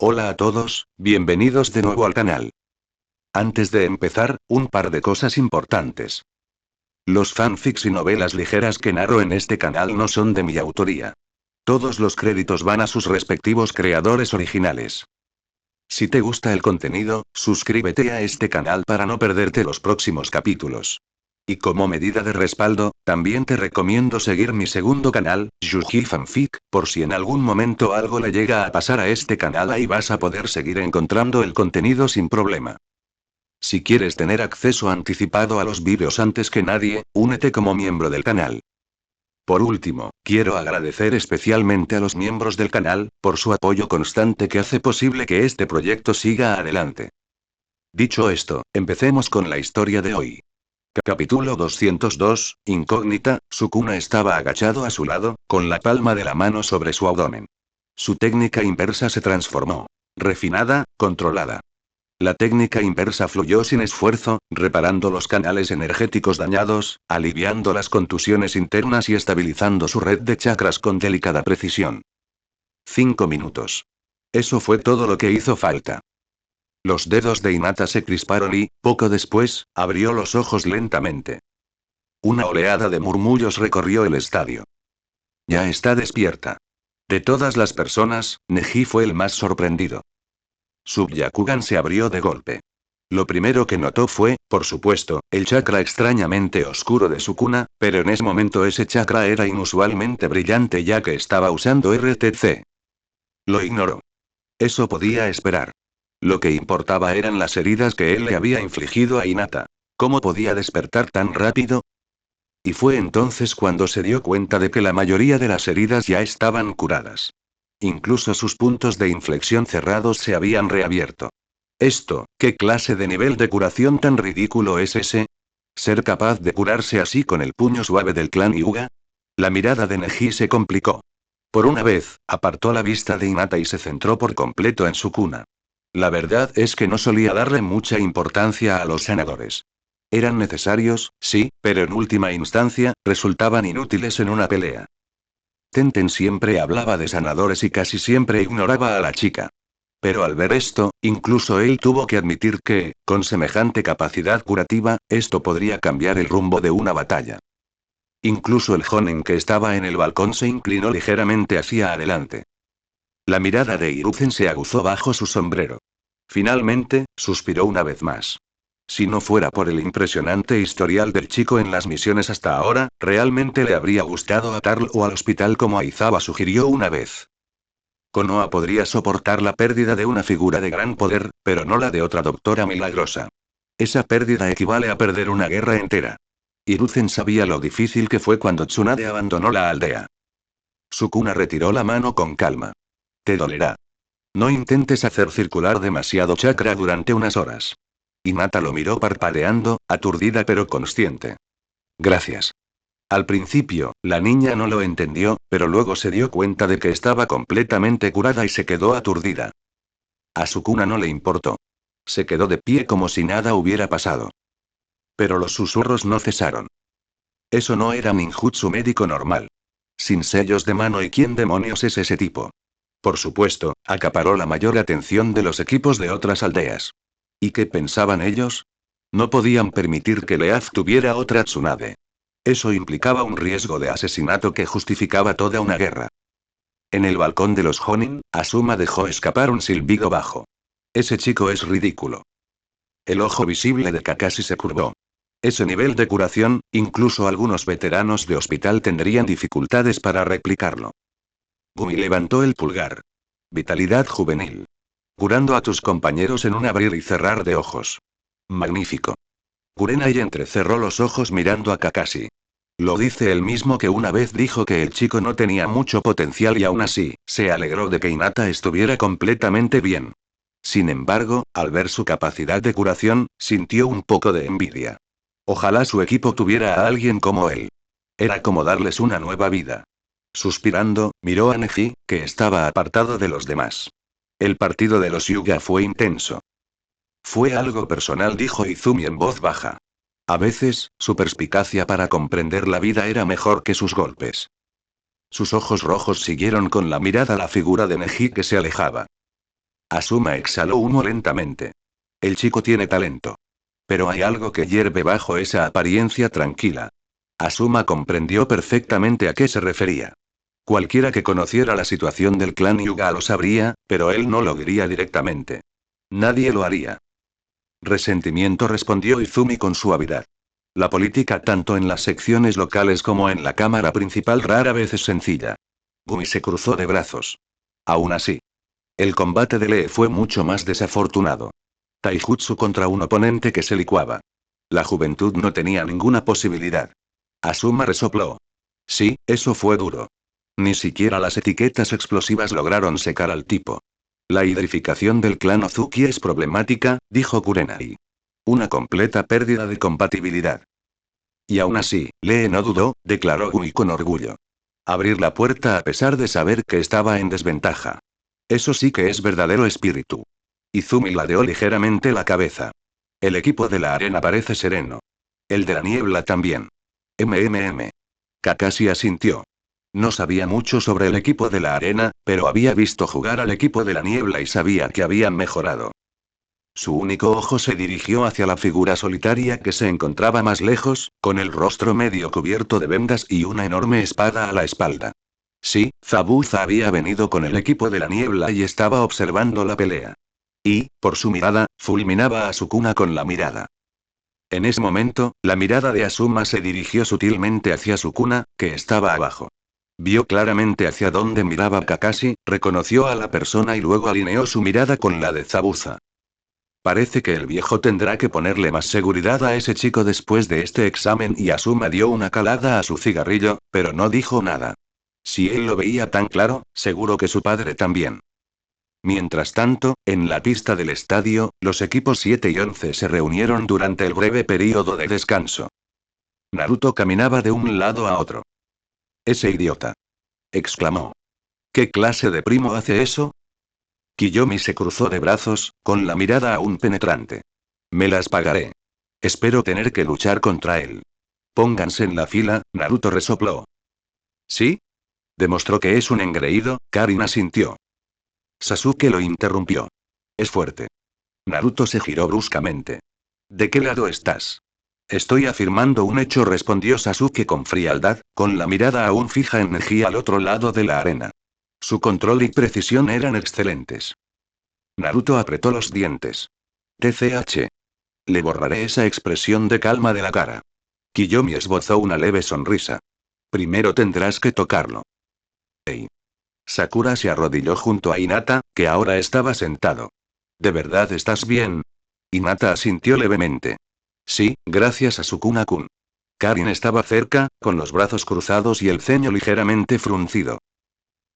Hola a todos, bienvenidos de nuevo al canal. Antes de empezar, un par de cosas importantes. Los fanfics y novelas ligeras que narro en este canal no son de mi autoría. Todos los créditos van a sus respectivos creadores originales. Si te gusta el contenido, suscríbete a este canal para no perderte los próximos capítulos. Y como medida de respaldo, también te recomiendo seguir mi segundo canal, Yuji Fanfic, por si en algún momento algo le llega a pasar a este canal, ahí vas a poder seguir encontrando el contenido sin problema. Si quieres tener acceso anticipado a los vídeos antes que nadie, únete como miembro del canal. Por último, quiero agradecer especialmente a los miembros del canal, por su apoyo constante que hace posible que este proyecto siga adelante. Dicho esto, empecemos con la historia de hoy. Capítulo 202, Incógnita. Sukuna estaba agachado a su lado, con la palma de la mano sobre su abdomen. Su técnica inversa se transformó. Refinada, controlada. La técnica inversa fluyó sin esfuerzo, reparando los canales energéticos dañados, aliviando las contusiones internas y estabilizando su red de chakras con delicada precisión. 5 minutos. Eso fue todo lo que hizo falta. Los dedos de Hinata se crisparon y, poco después, abrió los ojos lentamente. Una oleada de murmullos recorrió el estadio. Ya está despierta. De todas las personas, Neji fue el más sorprendido. Su Byakugan se abrió de golpe. Lo primero que notó fue, por supuesto, el chakra extrañamente oscuro de Sukuna, pero en ese momento ese chakra era inusualmente brillante ya que estaba usando RTC. Lo ignoró. Eso podía esperar. Lo que importaba eran las heridas que él le había infligido a Hinata. ¿Cómo podía despertar tan rápido? Y fue entonces cuando se dio cuenta de que la mayoría de las heridas ya estaban curadas. Incluso sus puntos de inflexión cerrados se habían reabierto. ¿Qué clase de nivel de curación tan ridículo es ese? ¿Ser capaz de curarse así con el puño suave del clan Hyuga? La mirada de Neji se complicó. Por una vez, apartó la vista de Hinata y se centró por completo en Sukuna. La verdad es que no solía darle mucha importancia a los sanadores. Eran necesarios, sí, pero en última instancia, resultaban inútiles en una pelea. Tenten siempre hablaba de sanadores y casi siempre ignoraba a la chica. Pero al ver esto, incluso él tuvo que admitir que, con semejante capacidad curativa, esto podría cambiar el rumbo de una batalla. Incluso el jonen que estaba en el balcón se inclinó ligeramente hacia adelante. La mirada de Hiruzen se aguzó bajo su sombrero. Finalmente, suspiró una vez más. Si no fuera por el impresionante historial del chico en las misiones hasta ahora, realmente le habría gustado atarlo al hospital como Aizawa sugirió una vez. Konoha podría soportar la pérdida de una figura de gran poder, pero no la de otra doctora milagrosa. Esa pérdida equivale a perder una guerra entera. Hiruzen sabía lo difícil que fue cuando Tsunade abandonó la aldea. Sukuna retiró la mano con calma. Te dolerá. No intentes hacer circular demasiado chakra durante unas horas. Hinata lo miró parpadeando, aturdida pero consciente. Gracias. Al principio, la niña no lo entendió, pero luego se dio cuenta de que estaba completamente curada y se quedó aturdida. A Sukuna no le importó. Se quedó de pie como si nada hubiera pasado. Pero los susurros no cesaron. Eso no era ninjutsu médico normal. Sin sellos de mano, ¿y quién demonios es ese tipo? Por supuesto, acaparó la mayor atención de los equipos de otras aldeas. ¿Y qué pensaban ellos? No podían permitir que Leaf tuviera otra Tsunade. Eso implicaba un riesgo de asesinato que justificaba toda una guerra. En el balcón de los Jonin, Asuma dejó escapar un silbido bajo. Ese chico es ridículo. El ojo visible de Kakashi se curvó. Ese nivel de curación, incluso algunos veteranos de hospital tendrían dificultades para replicarlo. Gumi levantó el pulgar. Vitalidad juvenil. Curando a tus compañeros en un abrir y cerrar de ojos. Magnífico. Kurenai entrecerró los ojos mirando a Kakashi. Lo dice él mismo que una vez dijo que el chico no tenía mucho potencial y aún así, se alegró de que Hinata estuviera completamente bien. Sin embargo, al ver su capacidad de curación, sintió un poco de envidia. Ojalá su equipo tuviera a alguien como él. Era como darles una nueva vida. Suspirando, miró a Neji, que estaba apartado de los demás. El partido de los Hyuga fue intenso. Fue algo personal, dijo Izumi en voz baja. A veces, su perspicacia para comprender la vida era mejor que sus golpes. Sus ojos rojos siguieron con la mirada la figura de Neji que se alejaba. Asuma exhaló humo lentamente. El chico tiene talento. Pero hay algo que hierve bajo esa apariencia tranquila. Asuma comprendió perfectamente a qué se refería. Cualquiera que conociera la situación del clan Hyuga lo sabría, pero él no lo diría directamente. Nadie lo haría. Resentimiento, respondió Izumi con suavidad. La política tanto en las secciones locales como en la cámara principal rara vez es sencilla. Gumi se cruzó de brazos. Aún así, el combate de Lee fue mucho más desafortunado. Taijutsu contra un oponente que se licuaba. La juventud no tenía ninguna posibilidad. Asuma resopló. Sí, eso fue duro. Ni siquiera las etiquetas explosivas lograron secar al tipo. La hidrificación del clan Ozuki es problemática, dijo Kurenai. Una completa pérdida de compatibilidad. Y aún así, Lee no dudó, declaró Gumi con orgullo. Abrir la puerta a pesar de saber que estaba en desventaja. Eso sí que es verdadero espíritu. Izumi ladeó ligeramente la cabeza. El equipo de la arena parece sereno. El de la niebla también. MMM. Kakashi asintió. No sabía mucho sobre el equipo de la arena, pero había visto jugar al equipo de la niebla y sabía que habían mejorado. Su único ojo se dirigió hacia la figura solitaria que se encontraba más lejos, con el rostro medio cubierto de vendas y una enorme espada a la espalda. Sí, Zabuza había venido con el equipo de la niebla y estaba observando la pelea. Y, por su mirada, fulminaba a Sukuna con la mirada. En ese momento, la mirada de Asuma se dirigió sutilmente hacia Sukuna, que estaba abajo. Vio claramente hacia dónde miraba Kakashi, reconoció a la persona y luego alineó su mirada con la de Zabuza. Parece que el viejo tendrá que ponerle más seguridad a ese chico después de este examen, y Asuma dio una calada a su cigarrillo, pero no dijo nada. Si él lo veía tan claro, seguro que su padre también. Mientras tanto, en la pista del estadio, los equipos 7 y 11 se reunieron durante el breve período de descanso. Naruto caminaba de un lado a otro. «Ese idiota», exclamó. «¿Qué clase de primo hace eso?» Kiyomi se cruzó de brazos, con la mirada aún penetrante. «Me las pagaré. Espero tener que luchar contra él». «Pónganse en la fila», Naruto resopló. «¿Sí?» Demostró que es un engreído, Karin asintió. Sasuke lo interrumpió. «Es fuerte». Naruto se giró bruscamente. «¿De qué lado estás?» «Estoy afirmando un hecho», respondió Sasuke con frialdad, con la mirada aún fija en Neji al otro lado de la arena. Su control y precisión eran excelentes. Naruto apretó los dientes. «TCH. Le borraré esa expresión de calma de la cara». Kiyomi esbozó una leve sonrisa. «Primero tendrás que tocarlo». «Hey». Sakura se arrodilló junto a Hinata, que ahora estaba sentado. «¿De verdad estás bien?» Hinata asintió levemente. «Sí, gracias a Sukuna-kun». Karin estaba cerca, con los brazos cruzados y el ceño ligeramente fruncido.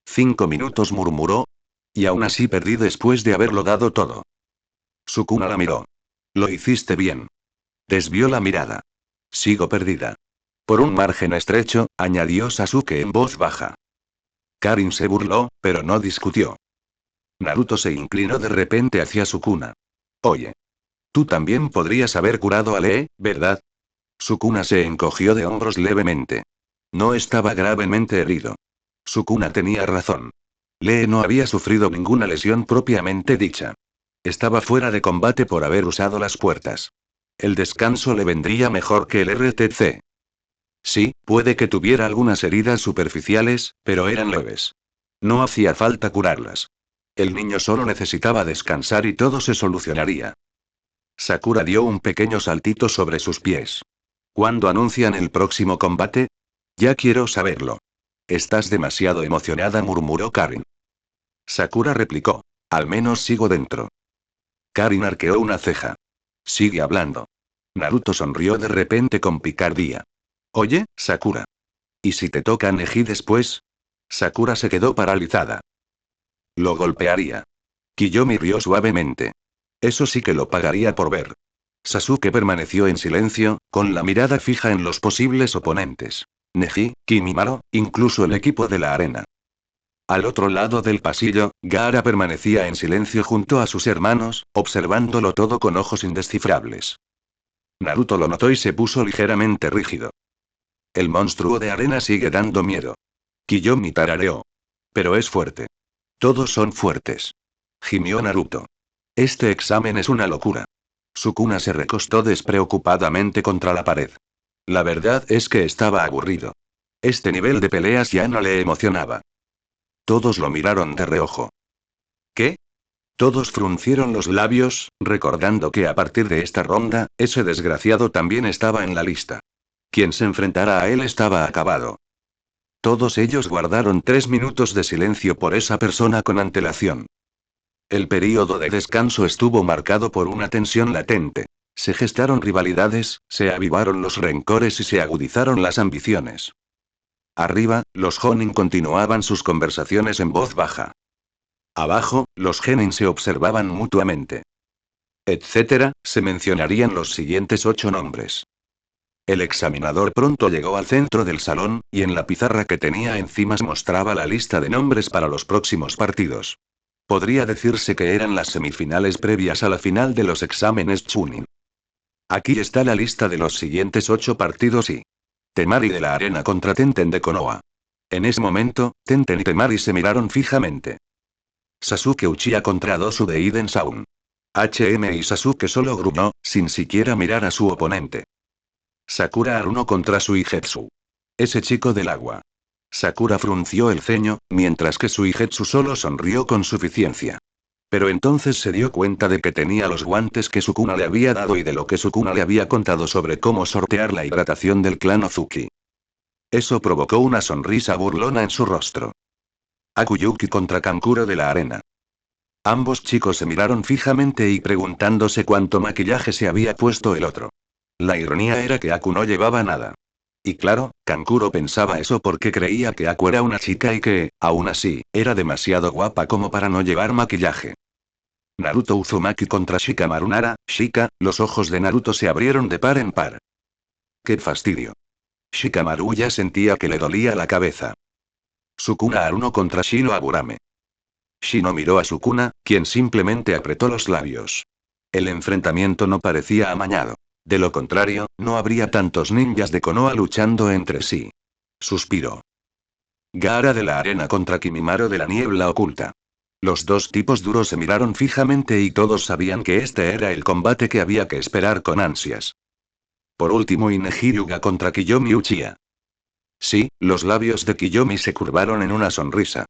«5 minutos», murmuró. «Y aún así perdí después de haberlo dado todo». Sukuna la miró. «Lo hiciste bien». Desvió la mirada. «Sigo perdida». «Por un margen estrecho», añadió Sasuke en voz baja. Karin se burló, pero no discutió. Naruto se inclinó de repente hacia Sukuna. «Oye. Tú también podrías haber curado a Lee, ¿verdad?» Sukuna se encogió de hombros levemente. No estaba gravemente herido. Sukuna tenía razón. Lee no había sufrido ninguna lesión propiamente dicha. Estaba fuera de combate por haber usado las puertas. El descanso le vendría mejor que el RTC. Sí, puede que tuviera algunas heridas superficiales, pero eran leves. No hacía falta curarlas. El niño solo necesitaba descansar y todo se solucionaría. Sakura dio un pequeño saltito sobre sus pies. ¿Cuándo anuncian el próximo combate? Ya quiero saberlo. Estás demasiado emocionada, murmuró Karin. Sakura replicó. Al menos sigo dentro. Karin arqueó una ceja. Sigue hablando. Naruto sonrió de repente con picardía. Oye, Sakura. ¿Y si te toca Neji después? Sakura se quedó paralizada. Lo golpearía. Kiyomi rió suavemente. Eso sí que lo pagaría por ver. Sasuke permaneció en silencio, con la mirada fija en los posibles oponentes. Neji, Kimimaro, incluso el equipo de la arena. Al otro lado del pasillo, Gaara permanecía en silencio junto a sus hermanos, observándolo todo con ojos indescifrables. Naruto lo notó y se puso ligeramente rígido. El monstruo de arena sigue dando miedo. Kiyomi tarareó. Pero es fuerte. Todos son fuertes. gimió Naruto. Este examen es una locura. Sukuna se recostó despreocupadamente contra la pared. La verdad es que estaba aburrido. Este nivel de peleas ya no le emocionaba. Todos lo miraron de reojo. ¿Qué? Todos fruncieron los labios, recordando que a partir de esta ronda, ese desgraciado también estaba en la lista. Quien se enfrentara a él estaba acabado. Todos ellos guardaron 3 minutos de silencio por esa persona con antelación. El período de descanso estuvo marcado por una tensión latente. Se gestaron rivalidades, se avivaron los rencores y se agudizaron las ambiciones. Arriba, los Jonin continuaban sus conversaciones en voz baja. Abajo, los genin se observaban mutuamente. Etcétera, se mencionarían los siguientes 8 nombres. El examinador pronto llegó al centro del salón, y en la pizarra que tenía encima se mostraba la lista de nombres para los próximos partidos. Podría decirse que eran las semifinales previas a la final de los exámenes Chunin. Aquí está la lista de los siguientes 8 partidos y... Temari de la arena contra Tenten de Konoha. En ese momento, Tenten y Temari se miraron fijamente. Sasuke Uchiha contra Dosu de Iden Sound. HM y Sasuke solo gruñó, sin siquiera mirar a su oponente. Sakura Haruno contra Suigetsu. Ese chico del agua. Sakura frunció el ceño, mientras que Suigetsu solo sonrió con suficiencia. Pero entonces se dio cuenta de que tenía los guantes que Sukuna le había dado y de lo que Sukuna le había contado sobre cómo sortear la hidratación del clan Ozuki. Eso provocó una sonrisa burlona en su rostro. Akuyuki contra Kankuro de la arena. Ambos chicos se miraron fijamente y preguntándose cuánto maquillaje se había puesto el otro. La ironía era que Aku no llevaba nada. Y claro, Kankuro pensaba eso porque creía que Aku era una chica y que, aún así, era demasiado guapa como para no llevar maquillaje. Naruto Uzumaki contra Shikamaru Nara. Shika, los ojos de Naruto se abrieron de par en par. ¡Qué fastidio! Shikamaru ya sentía que le dolía la cabeza. Sukuna Haruno contra Shino Aburame. Shino miró a Sukuna, quien simplemente apretó los labios. El enfrentamiento no parecía amañado. De lo contrario, no habría tantos ninjas de Konoha luchando entre sí. Suspiró. Gaara de la arena contra Kimimaro de la niebla oculta. Los dos tipos duros se miraron fijamente y todos sabían que este era el combate que había que esperar con ansias. Por último, Inejiryuga contra Kiyomi Uchiha. Sí, los labios de Kiyomi se curvaron en una sonrisa.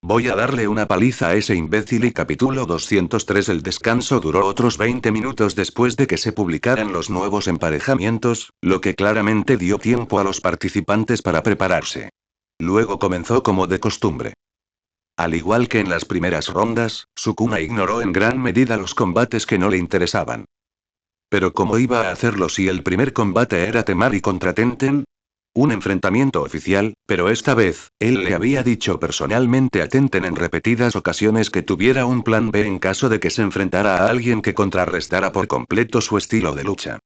Voy a darle una paliza a ese imbécil. Y capítulo 203. El descanso duró otros 20 minutos después de que se publicaran los nuevos emparejamientos, lo que claramente dio tiempo a los participantes para prepararse. Luego comenzó como de costumbre. Al igual que en las primeras rondas, Sukuna ignoró en gran medida los combates que no le interesaban. Pero ¿cómo iba a hacerlo si el primer combate era Temari contra Tenten? Un enfrentamiento oficial, pero esta vez, él le había dicho personalmente a Tenten en repetidas ocasiones que tuviera un plan B en caso de que se enfrentara a alguien que contrarrestara por completo su estilo de lucha.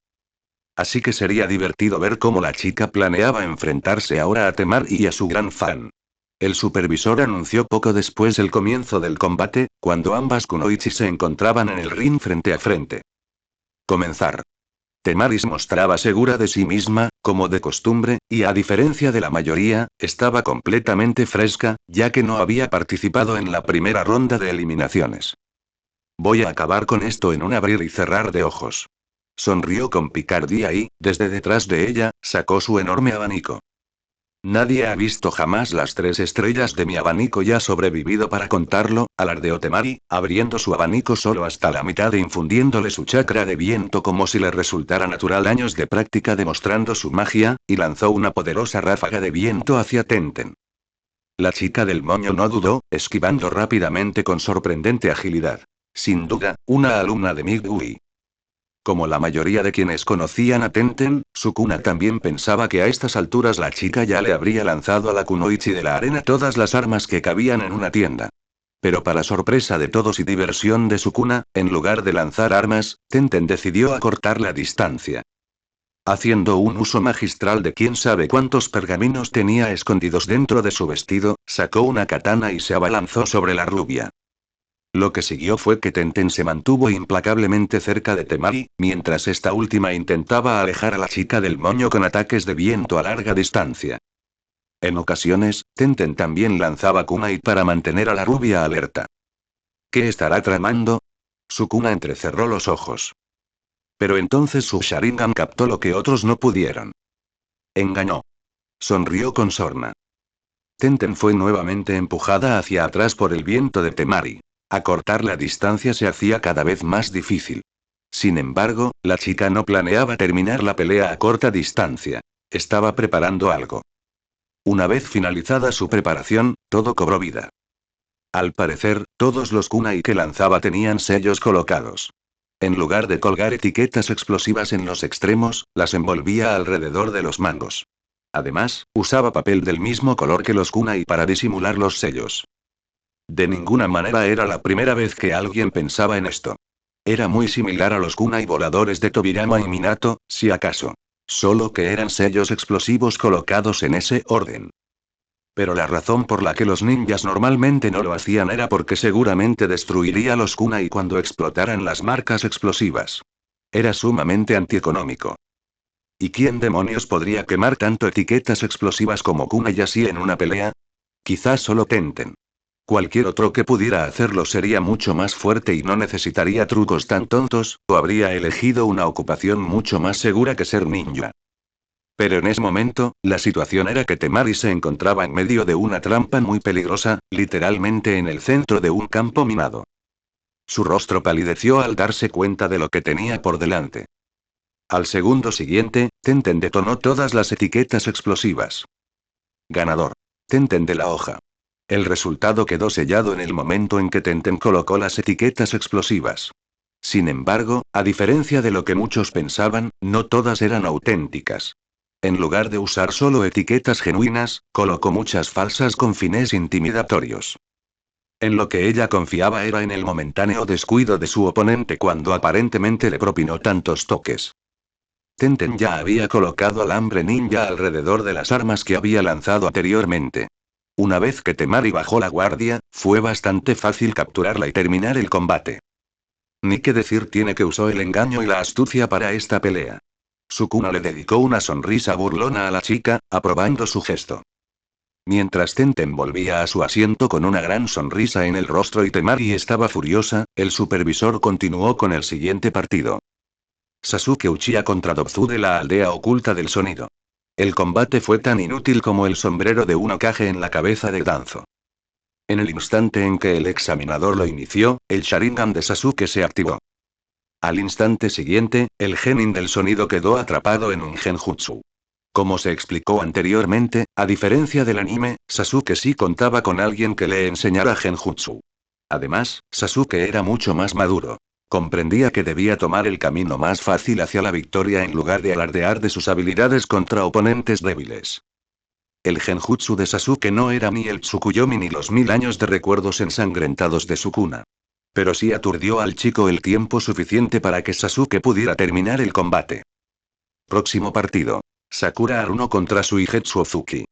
Así que sería divertido ver cómo la chica planeaba enfrentarse ahora a Temari y a su gran fan. El supervisor anunció poco después el comienzo del combate, cuando ambas kunoichi se encontraban en el ring frente a frente. Comenzar. Temari se mostraba segura de sí misma, como de costumbre, y a diferencia de la mayoría, estaba completamente fresca, ya que no había participado en la primera ronda de eliminaciones. Voy a acabar con esto en un abrir y cerrar de ojos. Sonrió con picardía y, desde detrás de ella, sacó su enorme abanico. Nadie ha visto jamás las 3 estrellas de mi abanico y ha sobrevivido para contarlo, alardeó Temari, abriendo su abanico solo hasta la mitad e infundiéndole su chakra de viento como si le resultara natural, años de práctica demostrando su magia, y lanzó una poderosa ráfaga de viento hacia Tenten. La chica del moño no dudó, esquivando rápidamente con sorprendente agilidad. Sin duda, una alumna de Migui. Como la mayoría de quienes conocían a Tenten, Sukuna también pensaba que a estas alturas la chica ya le habría lanzado a la kunoichi de la arena todas las armas que cabían en una tienda. Pero para sorpresa de todos y diversión de Sukuna, en lugar de lanzar armas, Tenten decidió acortar la distancia. Haciendo un uso magistral de quién sabe cuántos pergaminos tenía escondidos dentro de su vestido, sacó una katana y se abalanzó sobre la rubia. Lo que siguió fue que Tenten se mantuvo implacablemente cerca de Temari, mientras esta última intentaba alejar a la chica del moño con ataques de viento a larga distancia. En ocasiones, Tenten también lanzaba kunai para mantener a la rubia alerta. ¿Qué estará tramando? Sukuna entrecerró los ojos. Pero entonces su Sharingan captó lo que otros no pudieron. Engañó. Sonrió con sorna. Tenten fue nuevamente empujada hacia atrás por el viento de Temari. Acortar la distancia se hacía cada vez más difícil. Sin embargo, la chica no planeaba terminar la pelea a corta distancia. Estaba preparando algo. Una vez finalizada su preparación, todo cobró vida. Al parecer, todos los kunai que lanzaba tenían sellos colocados. En lugar de colgar etiquetas explosivas en los extremos, las envolvía alrededor de los mangos. Además, usaba papel del mismo color que los kunai para disimular los sellos. De ninguna manera era la primera vez que alguien pensaba en esto. Era muy similar a los kunai voladores de Tobirama y Minato, si acaso. Solo que eran sellos explosivos colocados en ese orden. Pero la razón por la que los ninjas normalmente no lo hacían era porque seguramente destruiría los kunai cuando explotaran las marcas explosivas. Era sumamente antieconómico. ¿Y quién demonios podría quemar tanto etiquetas explosivas como kunai así en una pelea? Quizás solo Tenten. Cualquier otro que pudiera hacerlo sería mucho más fuerte y no necesitaría trucos tan tontos, o habría elegido una ocupación mucho más segura que ser ninja. Pero en ese momento, la situación era que Temari se encontraba en medio de una trampa muy peligrosa, literalmente en el centro de un campo minado. Su rostro palideció al darse cuenta de lo que tenía por delante. Al segundo siguiente, Tenten detonó todas las etiquetas explosivas. Ganador. Tenten de la hoja. El resultado quedó sellado en el momento en que Tenten colocó las etiquetas explosivas. Sin embargo, a diferencia de lo que muchos pensaban, no todas eran auténticas. En lugar de usar solo etiquetas genuinas, colocó muchas falsas con fines intimidatorios. En lo que ella confiaba era en el momentáneo descuido de su oponente cuando aparentemente le propinó tantos toques. Tenten ya había colocado alambre ninja alrededor de las armas que había lanzado anteriormente. Una vez que Temari bajó la guardia, fue bastante fácil capturarla y terminar el combate. Ni qué decir tiene que usó el engaño y la astucia para esta pelea. Sukuna le dedicó una sonrisa burlona a la chica, aprobando su gesto. Mientras Tenten volvía a su asiento con una gran sonrisa en el rostro y Temari estaba furiosa, el supervisor continuó con el siguiente partido. Sasuke Uchiha contra Dobzu de la aldea oculta del sonido. El combate fue tan inútil como el sombrero de un Hokage en la cabeza de Danzo. En el instante en que el examinador lo inició, el Sharingan de Sasuke se activó. Al instante siguiente, el genin del sonido quedó atrapado en un genjutsu. Como se explicó anteriormente, a diferencia del anime, Sasuke sí contaba con alguien que le enseñara genjutsu. Además, Sasuke era mucho más maduro. Comprendía que debía tomar el camino más fácil hacia la victoria en lugar de alardear de sus habilidades contra oponentes débiles. El genjutsu de Sasuke no era ni el Tsukuyomi ni los 1000 años de recuerdos ensangrentados de Sukuna. Pero sí aturdió al chico el tiempo suficiente para que Sasuke pudiera terminar el combate. Próximo partido. Sakura Haruno contra Suigetsu Ozuki.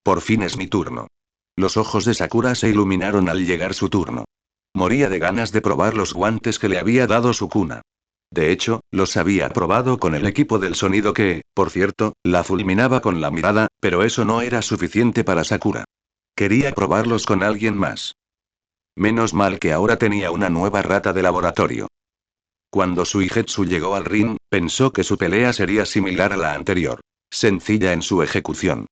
Por fin es mi turno. Los ojos de Sakura se iluminaron al llegar su turno. Moría de ganas de probar los guantes que le había dado Sukuna. De hecho, los había probado con el equipo del sonido que, por cierto, la fulminaba con la mirada, pero eso no era suficiente para Sakura. Quería probarlos con alguien más. Menos mal que ahora tenía una nueva rata de laboratorio. Cuando Suigetsu llegó al ring, pensó que su pelea sería similar a la anterior. Sencilla en su ejecución.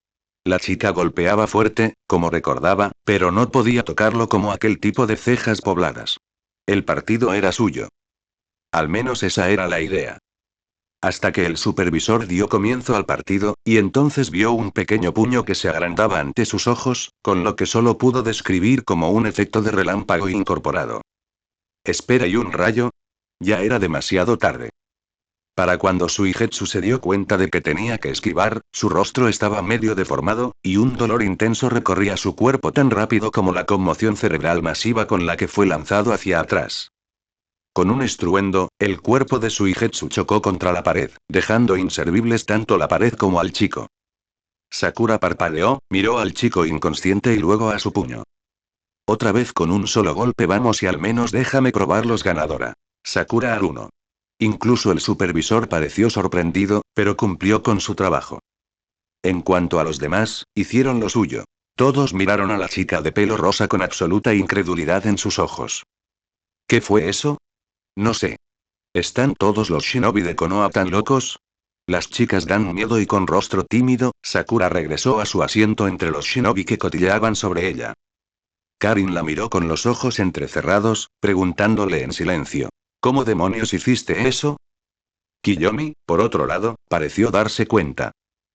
La chica golpeaba fuerte, como recordaba, pero no podía tocarlo como aquel tipo de cejas pobladas. El partido era suyo. Al menos esa era la idea. Hasta que el supervisor dio comienzo al partido, y entonces vio un pequeño puño que se agrandaba ante sus ojos, con lo que solo pudo describir como un efecto de relámpago incorporado. Espera y un rayo. Ya era demasiado tarde. Para cuando Suigetsu se dio cuenta de que tenía que esquivar, su rostro estaba medio deformado, y un dolor intenso recorría su cuerpo tan rápido como la conmoción cerebral masiva con la que fue lanzado hacia atrás. Con un estruendo, el cuerpo de Suigetsu chocó contra la pared, dejando inservibles tanto la pared como al chico. Sakura parpadeó, miró al chico inconsciente y luego a su puño. Otra vez con un solo golpe vamos y al menos déjame probarlos ganadora. Sakura Haruno. Incluso el supervisor pareció sorprendido, pero cumplió con su trabajo. En cuanto a los demás, hicieron lo suyo. Todos miraron a la chica de pelo rosa con absoluta incredulidad en sus ojos. ¿Qué fue eso? No sé. ¿Están todos los shinobi de Konoha tan locos? Las chicas dan miedo y con rostro tímido, Sakura regresó a su asiento entre los shinobi que cotillaban sobre ella. Karin la miró con los ojos entrecerrados, preguntándole en silencio. ¿Cómo demonios hiciste eso? Kiyomi, por otro lado, pareció darse cuenta.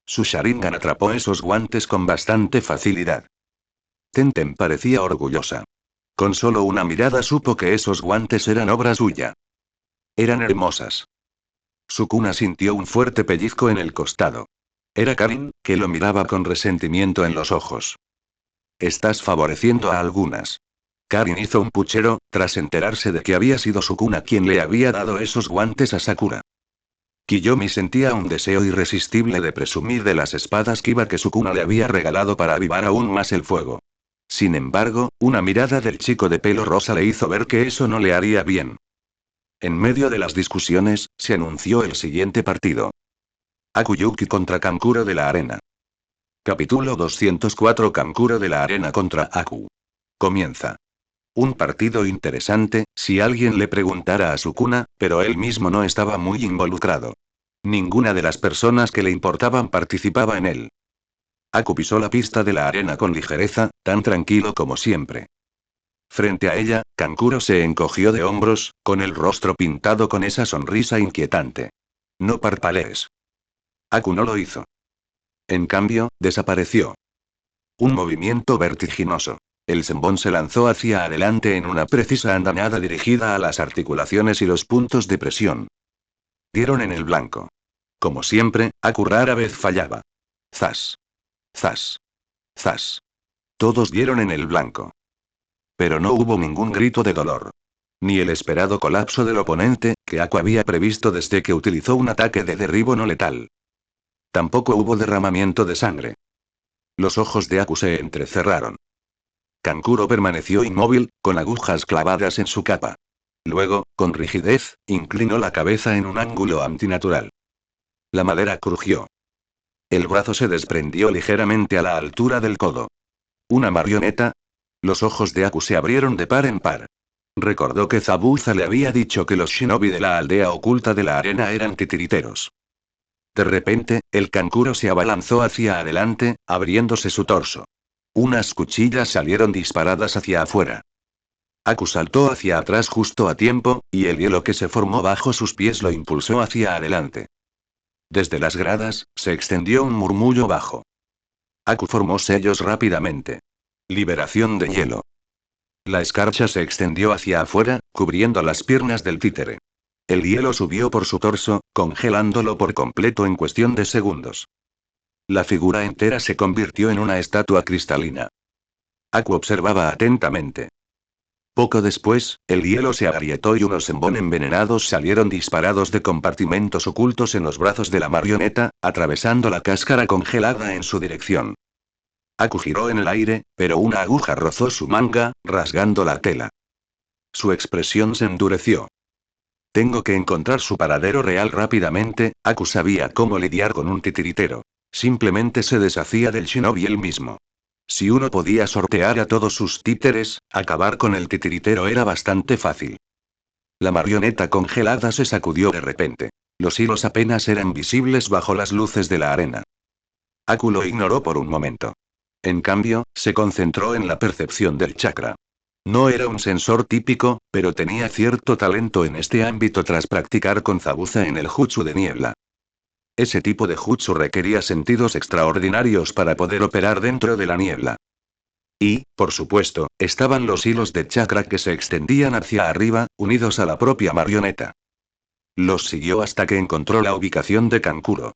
Su Sharingan atrapó esos guantes con bastante facilidad. Tenten parecía orgullosa. Con solo una mirada supo que esos guantes eran obra suya. Eran hermosas. Sukuna sintió un fuerte pellizco en el costado. Era Karin, que lo miraba con resentimiento en los ojos. Estás favoreciendo a algunas. Karin hizo un puchero, tras enterarse de que había sido Sukuna quien le había dado esos guantes a Sakura. Kiyomi sentía un deseo irresistible de presumir de las espadas Kiba que Sukuna le había regalado para avivar aún más el fuego. Sin embargo, una mirada del chico de pelo rosa le hizo ver que eso no le haría bien. En medio de las discusiones, se anunció el siguiente partido. Akuyuki contra Kankuro de la Arena. Capítulo 204 Kankuro de la Arena contra Aku. Comienza. Un partido interesante, si alguien le preguntara a Sukuna, pero él mismo no estaba muy involucrado. Ninguna de las personas que le importaban participaba en él. Aku pisó la pista de la arena con ligereza, tan tranquilo como siempre. Frente a ella, Kankuro se encogió de hombros, con el rostro pintado con esa sonrisa inquietante. No parpadees. Aku no lo hizo. En cambio, desapareció. Un movimiento vertiginoso. El senbon se lanzó hacia adelante en una precisa andanada dirigida a las articulaciones y los puntos de presión. Dieron en el blanco. Como siempre, Aku rara vez fallaba. Zas. Zas. Zas. Todos dieron en el blanco. Pero no hubo ningún grito de dolor. Ni el esperado colapso del oponente, que Aku había previsto desde que utilizó un ataque de derribo no letal. Tampoco hubo derramamiento de sangre. Los ojos de Aku se entrecerraron. Kankuro permaneció inmóvil, con agujas clavadas en su capa. Luego, con rigidez, inclinó la cabeza en un ángulo antinatural. La madera crujió. El brazo se desprendió ligeramente a la altura del codo. ¿Una marioneta? Los ojos de Aku se abrieron de par en par. Recordó que Zabuza le había dicho que los shinobi de la aldea oculta de la arena eran titiriteros. De repente, el Kankuro se abalanzó hacia adelante, abriéndose su torso. Unas cuchillas salieron disparadas hacia afuera. Aku saltó hacia atrás justo a tiempo, y el hielo que se formó bajo sus pies lo impulsó hacia adelante. Desde las gradas, se extendió un murmullo bajo. Aku formó sellos rápidamente. Liberación de hielo. La escarcha se extendió hacia afuera, cubriendo las piernas del títere. El hielo subió por su torso, congelándolo por completo en cuestión de segundos. La figura entera se convirtió en una estatua cristalina. Aku observaba atentamente. Poco después, el hielo se agrietó y unos senbon envenenados salieron disparados de compartimentos ocultos en los brazos de la marioneta, atravesando la cáscara congelada en su dirección. Aku giró en el aire, pero una aguja rozó su manga, rasgando la tela. Su expresión se endureció. Tengo que encontrar su paradero real rápidamente. Aku sabía cómo lidiar con un titiritero. Simplemente se deshacía del shinobi él mismo. Si uno podía sortear a todos sus títeres, acabar con el titiritero era bastante fácil. La marioneta congelada se sacudió de repente. Los hilos apenas eran visibles bajo las luces de la arena. Aku lo ignoró por un momento. En cambio, se concentró en la percepción del chakra. No era un sensor típico, pero tenía cierto talento en este ámbito tras practicar con Zabuza en el jutsu de niebla. Ese tipo de jutsu requería sentidos extraordinarios para poder operar dentro de la niebla. Y, por supuesto, estaban los hilos de chakra que se extendían hacia arriba, unidos a la propia marioneta. Los siguió hasta que encontró la ubicación de Kankuro.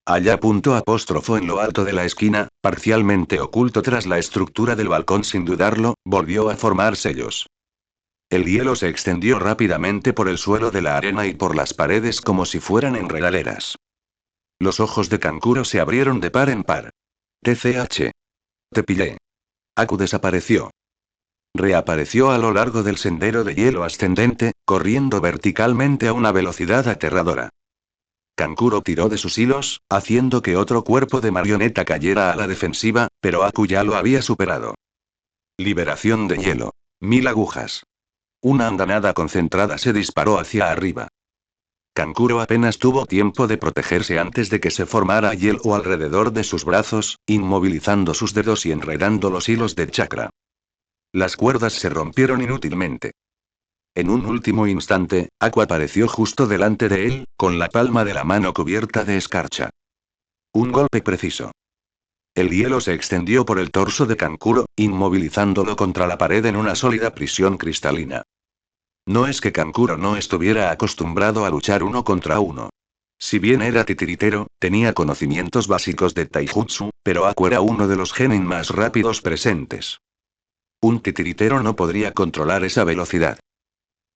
Allá !! En lo alto de la esquina, parcialmente oculto tras la estructura del balcón sin dudarlo, volvió a formar sellos. El hielo se extendió rápidamente por el suelo de la arena y por las paredes como si fueran enredaderas. Los ojos de Kankuro se abrieron de par en par. TCH. Te pillé. Aku desapareció. Reapareció a lo largo del sendero de hielo ascendente, corriendo verticalmente a una velocidad aterradora. Kankuro tiró de sus hilos, haciendo que otro cuerpo de marioneta cayera a la defensiva, pero Aku ya lo había superado. Liberación de hielo. 1000 agujas. Una andanada concentrada se disparó hacia arriba. Kankuro apenas tuvo tiempo de protegerse antes de que se formara hielo alrededor de sus brazos, inmovilizando sus dedos y enredando los hilos de chakra. Las cuerdas se rompieron inútilmente. En un último instante, Aqua apareció justo delante de él, con la palma de la mano cubierta de escarcha. Un golpe preciso. El hielo se extendió por el torso de Kankuro, inmovilizándolo contra la pared en una sólida prisión cristalina. No es que Kankuro no estuviera acostumbrado a luchar uno contra uno. Si bien era titiritero, tenía conocimientos básicos de taijutsu, pero Aqua era uno de los genin más rápidos presentes. Un titiritero no podría controlar esa velocidad.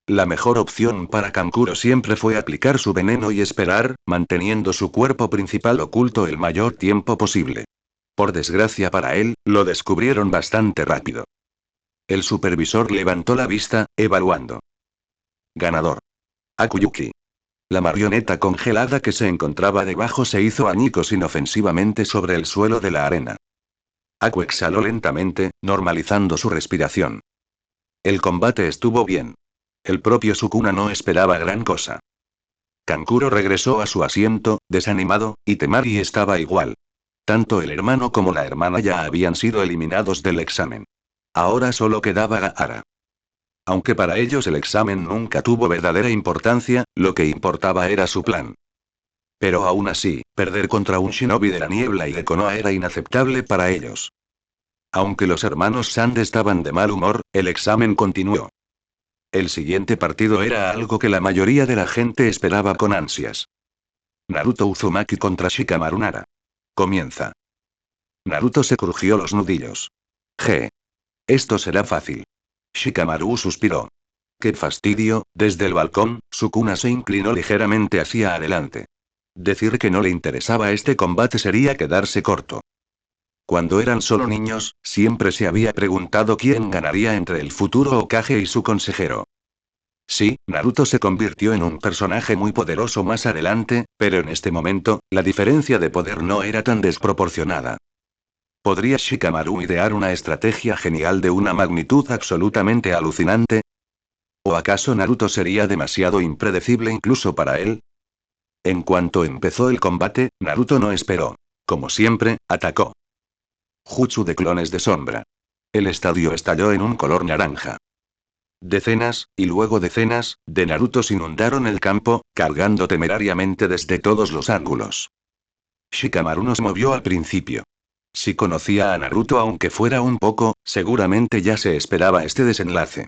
La mejor opción para Kankuro siempre fue aplicar su veneno y esperar, manteniendo su cuerpo principal oculto el mayor tiempo posible. Por desgracia para él, lo descubrieron bastante rápido. El supervisor levantó la vista, evaluando. Ganador. Akuyuki. La marioneta congelada que se encontraba debajo se hizo añicos inofensivamente sobre el suelo de la arena. Aku exhaló lentamente, normalizando su respiración. El combate estuvo bien. El propio Sukuna no esperaba gran cosa. Kankuro regresó a su asiento, desanimado, y Temari estaba igual. Tanto el hermano como la hermana ya habían sido eliminados del examen. Ahora solo quedaba Gaara. Aunque para ellos el examen nunca tuvo verdadera importancia, lo que importaba era su plan. Pero aún así, perder contra un shinobi de la niebla y de Konoha era inaceptable para ellos. Aunque los hermanos Sand estaban de mal humor, el examen continuó. El siguiente partido era algo que la mayoría de la gente esperaba con ansias. Naruto Uzumaki contra Shikamaru Nara. Comienza. Naruto se crujió los nudillos. Esto será fácil. Shikamaru suspiró. ¡Qué fastidio! Desde el balcón, Sukuna se inclinó ligeramente hacia adelante. Decir que no le interesaba este combate sería quedarse corto. Cuando eran solo niños, siempre se había preguntado quién ganaría entre el futuro Hokage y su consejero. Sí, Naruto se convirtió en un personaje muy poderoso más adelante, pero en este momento, la diferencia de poder no era tan desproporcionada. ¿Podría Shikamaru idear una estrategia genial de una magnitud absolutamente alucinante? ¿O acaso Naruto sería demasiado impredecible incluso para él? En cuanto empezó el combate, Naruto no esperó. Como siempre, atacó. Jutsu de clones de sombra. El estadio estalló en un color naranja. Decenas, y luego decenas, de Narutos inundaron el campo, cargando temerariamente desde todos los ángulos. Shikamaru no se movió al principio. Si conocía a Naruto aunque fuera un poco, seguramente ya se esperaba este desenlace.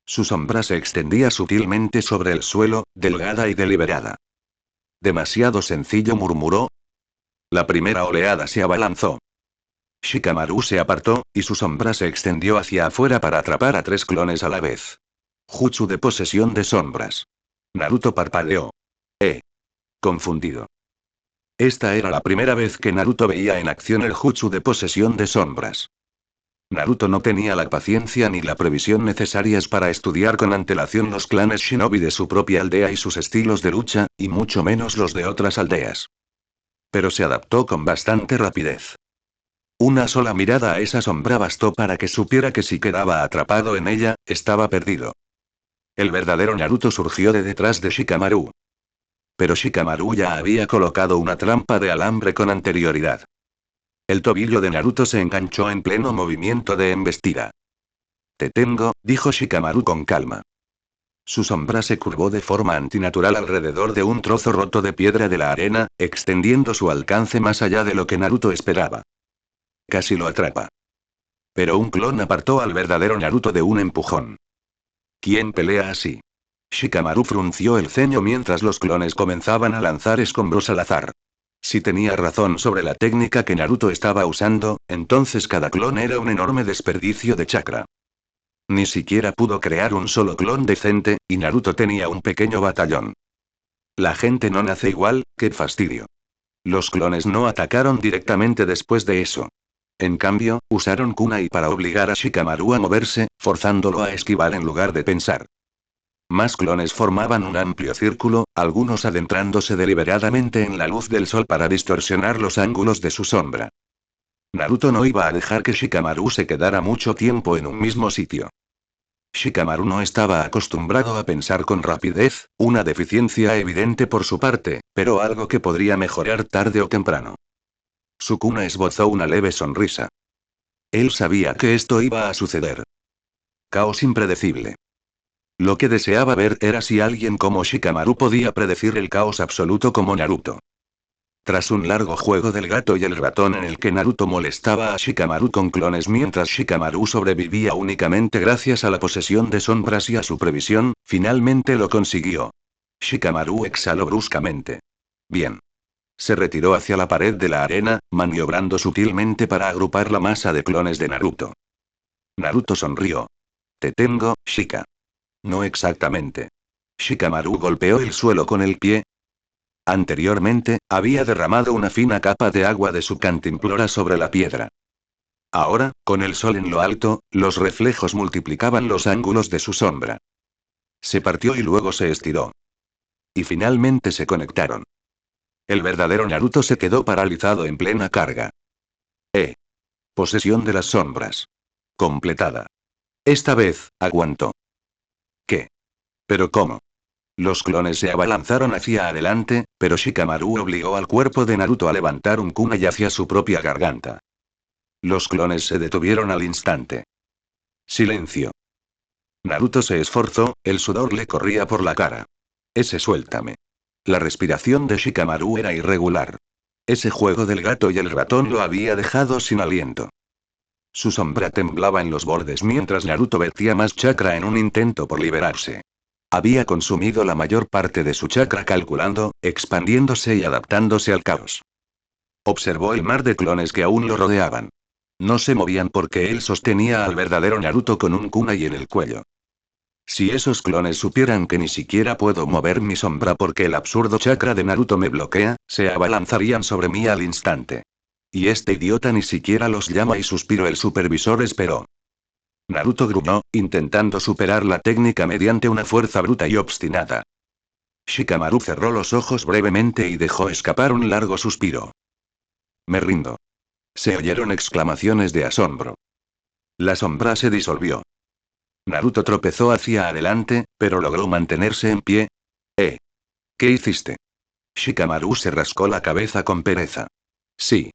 Su sombra se extendía sutilmente sobre el suelo, delgada y deliberada. Demasiado sencillo, murmuró. La primera oleada se abalanzó. Shikamaru se apartó, y su sombra se extendió hacia afuera para atrapar a 3 clones a la vez. Jutsu de posesión de sombras. Naruto parpadeó. Confundido. Esta era la primera vez que Naruto veía en acción el jutsu de posesión de sombras. Naruto no tenía la paciencia ni la previsión necesarias para estudiar con antelación los clanes shinobi de su propia aldea y sus estilos de lucha, y mucho menos los de otras aldeas. Pero se adaptó con bastante rapidez. Una sola mirada a esa sombra bastó para que supiera que si quedaba atrapado en ella, estaba perdido. El verdadero Naruto surgió de detrás de Shikamaru. Pero Shikamaru ya había colocado una trampa de alambre con anterioridad. El tobillo de Naruto se enganchó en pleno movimiento de embestida. Te tengo, dijo Shikamaru con calma. Su sombra se curvó de forma antinatural alrededor de un trozo roto de piedra de la arena, extendiendo su alcance más allá de lo que Naruto esperaba. Casi lo atrapa. Pero un clon apartó al verdadero Naruto de un empujón. ¿Quién pelea así? Shikamaru frunció el ceño mientras los clones comenzaban a lanzar escombros al azar. Si tenía razón sobre la técnica que Naruto estaba usando, entonces cada clon era un enorme desperdicio de chakra. Ni siquiera pudo crear un solo clon decente, y Naruto tenía un pequeño batallón. La gente no nace igual, qué fastidio. Los clones no atacaron directamente después de eso. En cambio, usaron kunai para obligar a Shikamaru a moverse, forzándolo a esquivar en lugar de pensar. Más clones formaban un amplio círculo, algunos adentrándose deliberadamente en la luz del sol para distorsionar los ángulos de su sombra. Naruto no iba a dejar que Shikamaru se quedara mucho tiempo en un mismo sitio. Shikamaru no estaba acostumbrado a pensar con rapidez, una deficiencia evidente por su parte, pero algo que podría mejorar tarde o temprano. Sukuna esbozó una leve sonrisa. Él sabía que esto iba a suceder. Caos impredecible. Lo que deseaba ver era si alguien como Shikamaru podía predecir el caos absoluto como Naruto. Tras un largo juego del gato y el ratón en el que Naruto molestaba a Shikamaru con clones mientras Shikamaru sobrevivía únicamente gracias a la posesión de sombras y a su previsión, finalmente lo consiguió. Shikamaru exhaló bruscamente. Bien. Se retiró hacia la pared de la arena, maniobrando sutilmente para agrupar la masa de clones de Naruto. Naruto sonrió. Te tengo, Shika. No exactamente. Shikamaru golpeó el suelo con el pie. Anteriormente, había derramado una fina capa de agua de su cantimplora sobre la piedra. Ahora, con el sol en lo alto, los reflejos multiplicaban los ángulos de su sombra. Se partió y luego se estiró. Y finalmente se conectaron. El verdadero Naruto se quedó paralizado en plena carga. Posesión de las sombras. Completada. Esta vez, aguantó. ¿Qué? ¿Pero cómo? Los clones se abalanzaron hacia adelante, pero Shikamaru obligó al cuerpo de Naruto a levantar un kunai hacia su propia garganta. Los clones se detuvieron al instante. Silencio. Naruto se esforzó, el sudor le corría por la cara. Suéltame. La respiración de Shikamaru era irregular. Ese juego del gato y el ratón lo había dejado sin aliento. Su sombra temblaba en los bordes mientras Naruto vertía más chakra en un intento por liberarse. Había consumido la mayor parte de su chakra calculando, expandiéndose y adaptándose al caos. Observó el mar de clones que aún lo rodeaban. No se movían porque él sostenía al verdadero Naruto con un kunai en el cuello. Si esos clones supieran que ni siquiera puedo mover mi sombra porque el absurdo chakra de Naruto me bloquea, se abalanzarían sobre mí al instante. Y este idiota ni siquiera los llama y suspiró el supervisor esperó. Naruto gruñó, intentando superar la técnica mediante una fuerza bruta y obstinada. Shikamaru cerró los ojos brevemente y dejó escapar un largo suspiro. Me rindo. Se oyeron exclamaciones de asombro. La sombra se disolvió. Naruto tropezó hacia adelante, pero logró mantenerse en pie. ¿Qué hiciste? Shikamaru se rascó la cabeza con pereza. Sí.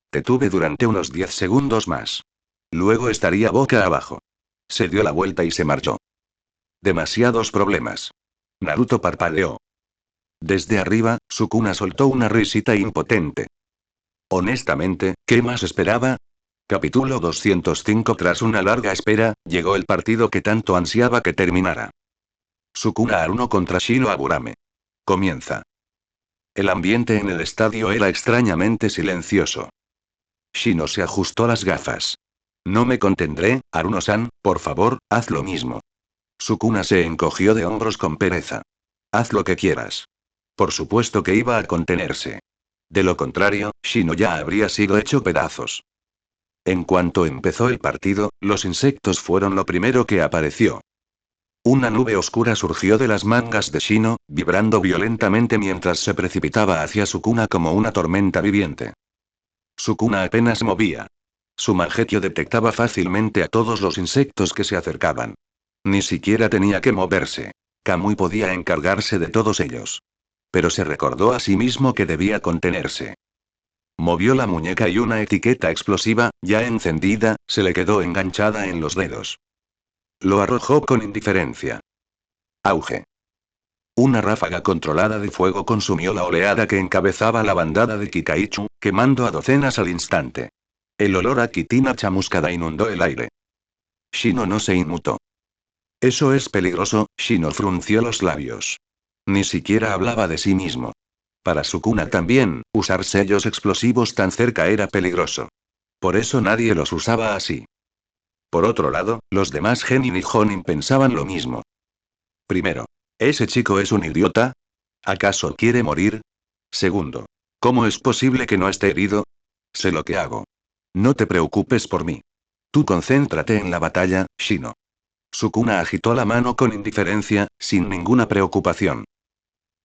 Te tuve durante unos 10 segundos más. Luego estaría boca abajo. Se dio la vuelta y se marchó. Demasiados problemas. Naruto parpadeó. Desde arriba, Sukuna soltó una risita impotente. Honestamente, ¿qué más esperaba? Capítulo 205. Tras una larga espera, llegó el partido que tanto ansiaba que terminara. Sukuna Haruno contra Shino Aburame. Comienza. El ambiente en el estadio era extrañamente silencioso. Shino se ajustó las gafas. No me contendré, Haruno-san, por favor, haz lo mismo. Sukuna se encogió de hombros con pereza. Haz lo que quieras. Por supuesto que iba a contenerse. De lo contrario, Shino ya habría sido hecho pedazos. En cuanto empezó el partido, los insectos fueron lo primero que apareció. Una nube oscura surgió de las mangas de Shino, vibrando violentamente mientras se precipitaba hacia Sukuna como una tormenta viviente. Sukuna apenas movía. Su Mangekyō detectaba fácilmente a todos los insectos que se acercaban. Ni siquiera tenía que moverse. Kamui podía encargarse de todos ellos. Pero se recordó a sí mismo que debía contenerse. Movió la muñeca y una etiqueta explosiva, ya encendida, se le quedó enganchada en los dedos. Lo arrojó con indiferencia. Auge. Una ráfaga controlada de fuego consumió la oleada que encabezaba la bandada de Kikaichu, quemando a docenas al instante. El olor a quitina chamuscada inundó el aire. Shino no se inmutó. Eso es peligroso, Shino frunció los labios. Ni siquiera hablaba de sí mismo. Para Sukuna también, usar sellos explosivos tan cerca era peligroso. Por eso nadie los usaba así. Por otro lado, los demás Genin y Jonin pensaban lo mismo. Primero, ¿ese chico es un idiota? ¿Acaso quiere morir? Segundo, ¿cómo es posible que no esté herido? Sé lo que hago. No te preocupes por mí. Tú concéntrate en la batalla, Shino. Sukuna agitó la mano con indiferencia, sin ninguna preocupación.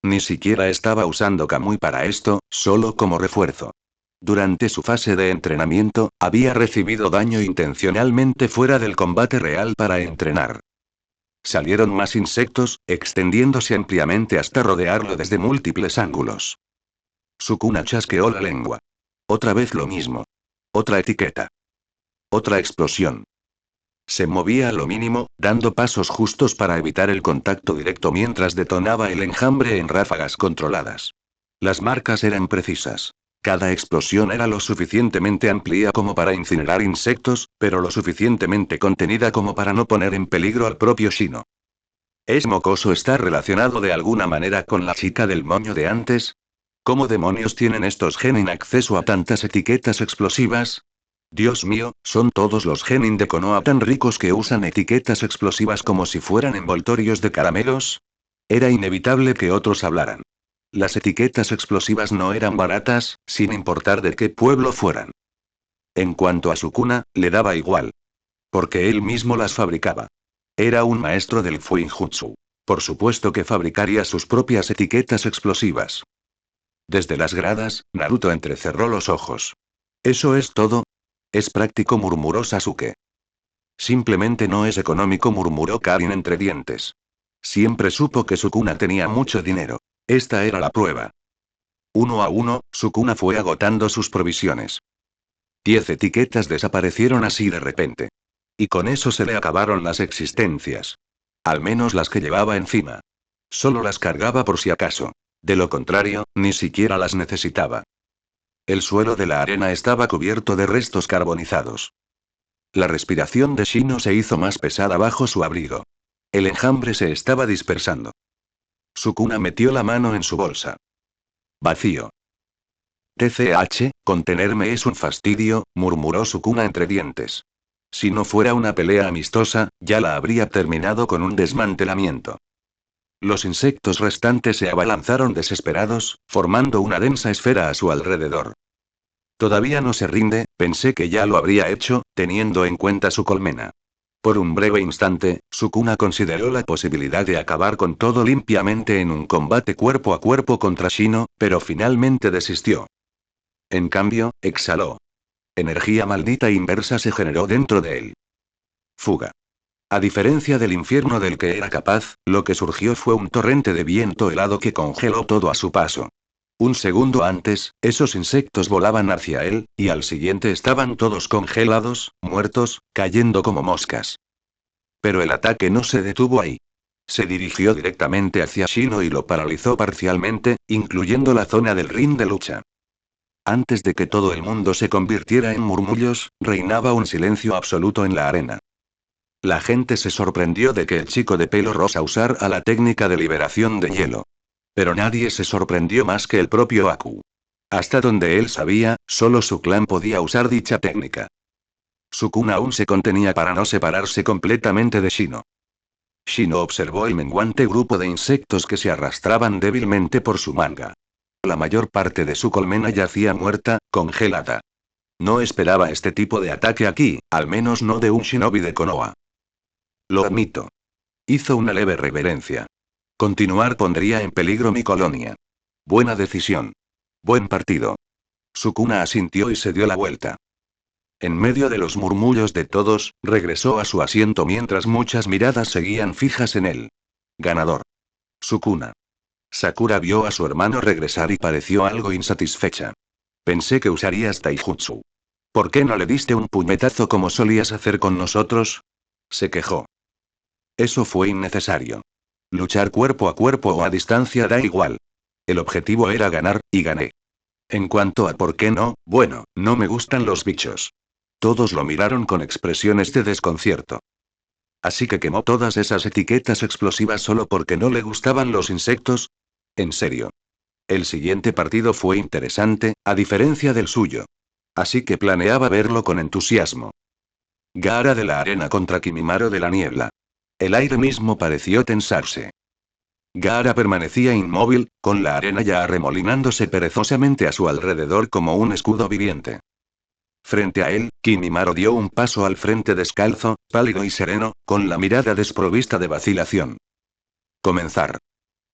Ni siquiera estaba usando Kamui para esto, solo como refuerzo. Durante su fase de entrenamiento, había recibido daño intencionalmente fuera del combate real para entrenar. Salieron más insectos, extendiéndose ampliamente hasta rodearlo desde múltiples ángulos. Sukuna chasqueó la lengua. Otra vez lo mismo. Otra etiqueta. Otra explosión. Se movía a lo mínimo, dando pasos justos para evitar el contacto directo mientras detonaba el enjambre en ráfagas controladas. Las marcas eran precisas. Cada explosión era lo suficientemente amplia como para incinerar insectos, pero lo suficientemente contenida como para no poner en peligro al propio Shino. ¿Es mocoso estar relacionado de alguna manera con la chica del moño de antes? ¿Cómo demonios tienen estos genin acceso a tantas etiquetas explosivas? Dios mío, ¿son todos los genin de Konoha tan ricos que usan etiquetas explosivas como si fueran envoltorios de caramelos? Era inevitable que otros hablaran. Las etiquetas explosivas no eran baratas, sin importar de qué pueblo fueran. En cuanto a Sukuna, le daba igual. Porque él mismo las fabricaba. Era un maestro del Fuinjutsu. Por supuesto que fabricaría sus propias etiquetas explosivas. Desde las gradas, Naruto entrecerró los ojos. ¿Eso es todo? Es práctico, murmuró Sasuke. Simplemente no es económico, murmuró Karin entre dientes. Siempre supo que Sukuna tenía mucho dinero. Esta era la prueba. Uno a uno, Sukuna fue agotando sus provisiones. 10 etiquetas desaparecieron así de repente. Y con eso se le acabaron las existencias. Al menos las que llevaba encima. Solo las cargaba por si acaso. De lo contrario, ni siquiera las necesitaba. El suelo de la arena estaba cubierto de restos carbonizados. La respiración de Shino se hizo más pesada bajo su abrigo. El enjambre se estaba dispersando. Sukuna metió la mano en su bolsa. Vacío. TCH, contenerme es un fastidio, murmuró Sukuna entre dientes. Si no fuera una pelea amistosa, ya la habría terminado con un desmantelamiento. Los insectos restantes se abalanzaron desesperados, formando una densa esfera a su alrededor. Todavía no se rinde, pensé que ya lo habría hecho, teniendo en cuenta su colmena. Por un breve instante, Sukuna consideró la posibilidad de acabar con todo limpiamente en un combate cuerpo a cuerpo contra Shino, pero finalmente desistió. En cambio, exhaló. Energía maldita inversa se generó dentro de él. Fuga. A diferencia del infierno del que era capaz, lo que surgió fue un torrente de viento helado que congeló todo a su paso. Un segundo antes, esos insectos volaban hacia él, y al siguiente estaban todos congelados, muertos, cayendo como moscas. Pero el ataque no se detuvo ahí. Se dirigió directamente hacia Shino y lo paralizó parcialmente, incluyendo la zona del ring de lucha. Antes de que todo el mundo se convirtiera en murmullos, reinaba un silencio absoluto en la arena. La gente se sorprendió de que el chico de pelo rosa usara la técnica de liberación de hielo. Pero nadie se sorprendió más que el propio Aku. Hasta donde él sabía, solo su clan podía usar dicha técnica. Sukuna aún se contenía para no separarse completamente de Shino. Shino observó el menguante grupo de insectos que se arrastraban débilmente por su manga. La mayor parte de su colmena yacía muerta, congelada. No esperaba este tipo de ataque aquí, al menos no de un shinobi de Konoha. Lo admito. Hizo una leve reverencia. Continuar pondría en peligro mi colonia. Buena decisión. Buen partido. Sukuna asintió y se dio la vuelta. En medio de los murmullos de todos, regresó a su asiento mientras muchas miradas seguían fijas en él. Ganador. Sukuna. Sakura vio a su hermano regresar y pareció algo insatisfecha. Pensé que usarías taijutsu. ¿Por qué no le diste un puñetazo como solías hacer con nosotros? Se quejó. Eso fue innecesario. Luchar cuerpo a cuerpo o a distancia da igual. El objetivo era ganar, y gané. En cuanto a por qué no, bueno, no me gustan los bichos. Todos lo miraron con expresiones de desconcierto. Así que quemó todas esas etiquetas explosivas solo porque no le gustaban los insectos. En serio. El siguiente partido fue interesante, a diferencia del suyo. Así que planeaba verlo con entusiasmo. Gaara de la arena contra Kimimaro de la niebla. El aire mismo pareció tensarse. Gaara permanecía inmóvil, con la arena ya arremolinándose perezosamente a su alrededor como un escudo viviente. Frente a él, Kimimaro dio un paso al frente descalzo, pálido y sereno, con la mirada desprovista de vacilación. Comenzar.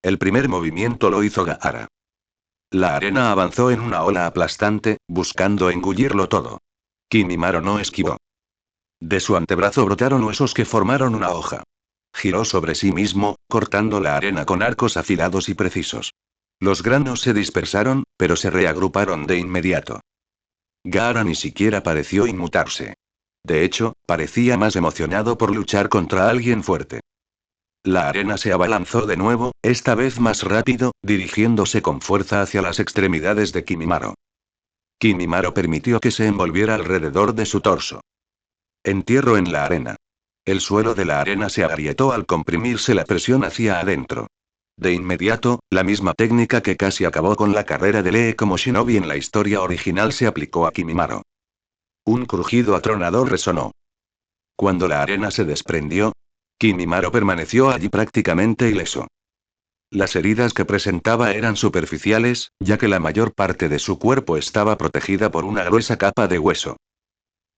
El primer movimiento lo hizo Gaara. La arena avanzó en una ola aplastante, buscando engullirlo todo. Kimimaro no esquivó. De su antebrazo brotaron huesos que formaron una hoja. Giró sobre sí mismo, cortando la arena con arcos afilados y precisos. Los granos se dispersaron, pero se reagruparon de inmediato. Gaara ni siquiera pareció inmutarse. De hecho, parecía más emocionado por luchar contra alguien fuerte. La arena se abalanzó de nuevo, esta vez más rápido, dirigiéndose con fuerza hacia las extremidades de Kimimaro. Kimimaro permitió que se envolviera alrededor de su torso. Entierro en la arena. El suelo de la arena se agrietó al comprimirse la presión hacia adentro. De inmediato, la misma técnica que casi acabó con la carrera de Lee como shinobi en la historia original se aplicó a Kimimaro. Un crujido atronador resonó. Cuando la arena se desprendió, Kimimaro permaneció allí prácticamente ileso. Las heridas que presentaba eran superficiales, ya que la mayor parte de su cuerpo estaba protegida por una gruesa capa de hueso.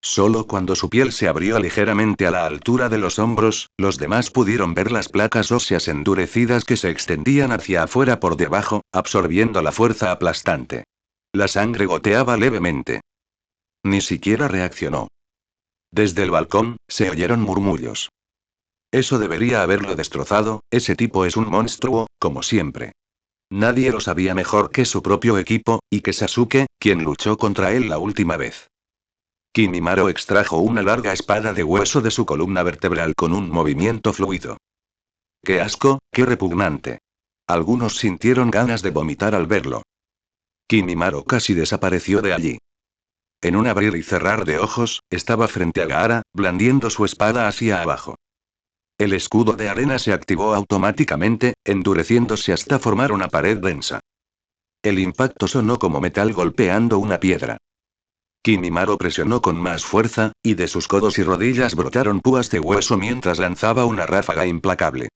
Solo cuando su piel se abrió ligeramente a la altura de los hombros, los demás pudieron ver las placas óseas endurecidas que se extendían hacia afuera por debajo, absorbiendo la fuerza aplastante. La sangre goteaba levemente. Ni siquiera reaccionó. Desde el balcón, se oyeron murmullos. Eso debería haberlo destrozado, ese tipo es un monstruo, como siempre. Nadie lo sabía mejor que su propio equipo, y que Sasuke, quien luchó contra él la última vez. Kimimaro extrajo una larga espada de hueso de su columna vertebral con un movimiento fluido. ¡Qué asco, qué repugnante! Algunos sintieron ganas de vomitar al verlo. Kimimaro casi desapareció de allí. En un abrir y cerrar de ojos, estaba frente a Gaara, blandiendo su espada hacia abajo. El escudo de arena se activó automáticamente, endureciéndose hasta formar una pared densa. El impacto sonó como metal golpeando una piedra. Kimimaro presionó con más fuerza, y de sus codos y rodillas brotaron púas de hueso mientras lanzaba una ráfaga implacable.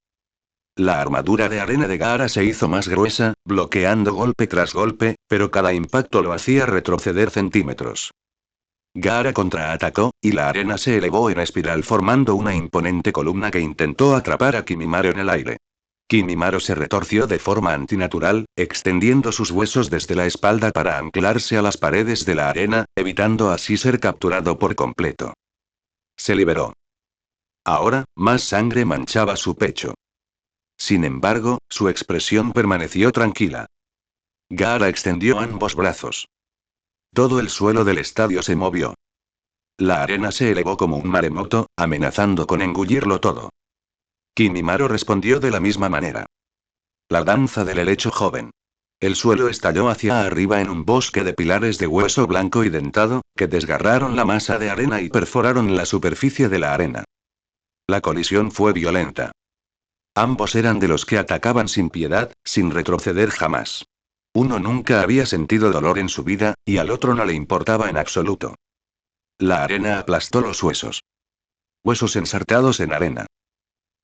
La armadura de arena de Gaara se hizo más gruesa, bloqueando golpe tras golpe, pero cada impacto lo hacía retroceder centímetros. Gaara contraatacó, y la arena se elevó en espiral formando una imponente columna que intentó atrapar a Kimimaro en el aire. Kimimaro se retorció de forma antinatural, extendiendo sus huesos desde la espalda para anclarse a las paredes de la arena, evitando así ser capturado por completo. Se liberó. Ahora, más sangre manchaba su pecho. Sin embargo, su expresión permaneció tranquila. Gaara extendió ambos brazos. Todo el suelo del estadio se movió. La arena se elevó como un maremoto, amenazando con engullirlo todo. Kimimaro respondió de la misma manera. La danza del helecho joven. El suelo estalló hacia arriba en un bosque de pilares de hueso blanco y dentado, que desgarraron la masa de arena y perforaron la superficie de la arena. La colisión fue violenta. Ambos eran de los que atacaban sin piedad, sin retroceder jamás. Uno nunca había sentido dolor en su vida, y al otro no le importaba en absoluto. La arena aplastó los huesos. Huesos ensartados en arena.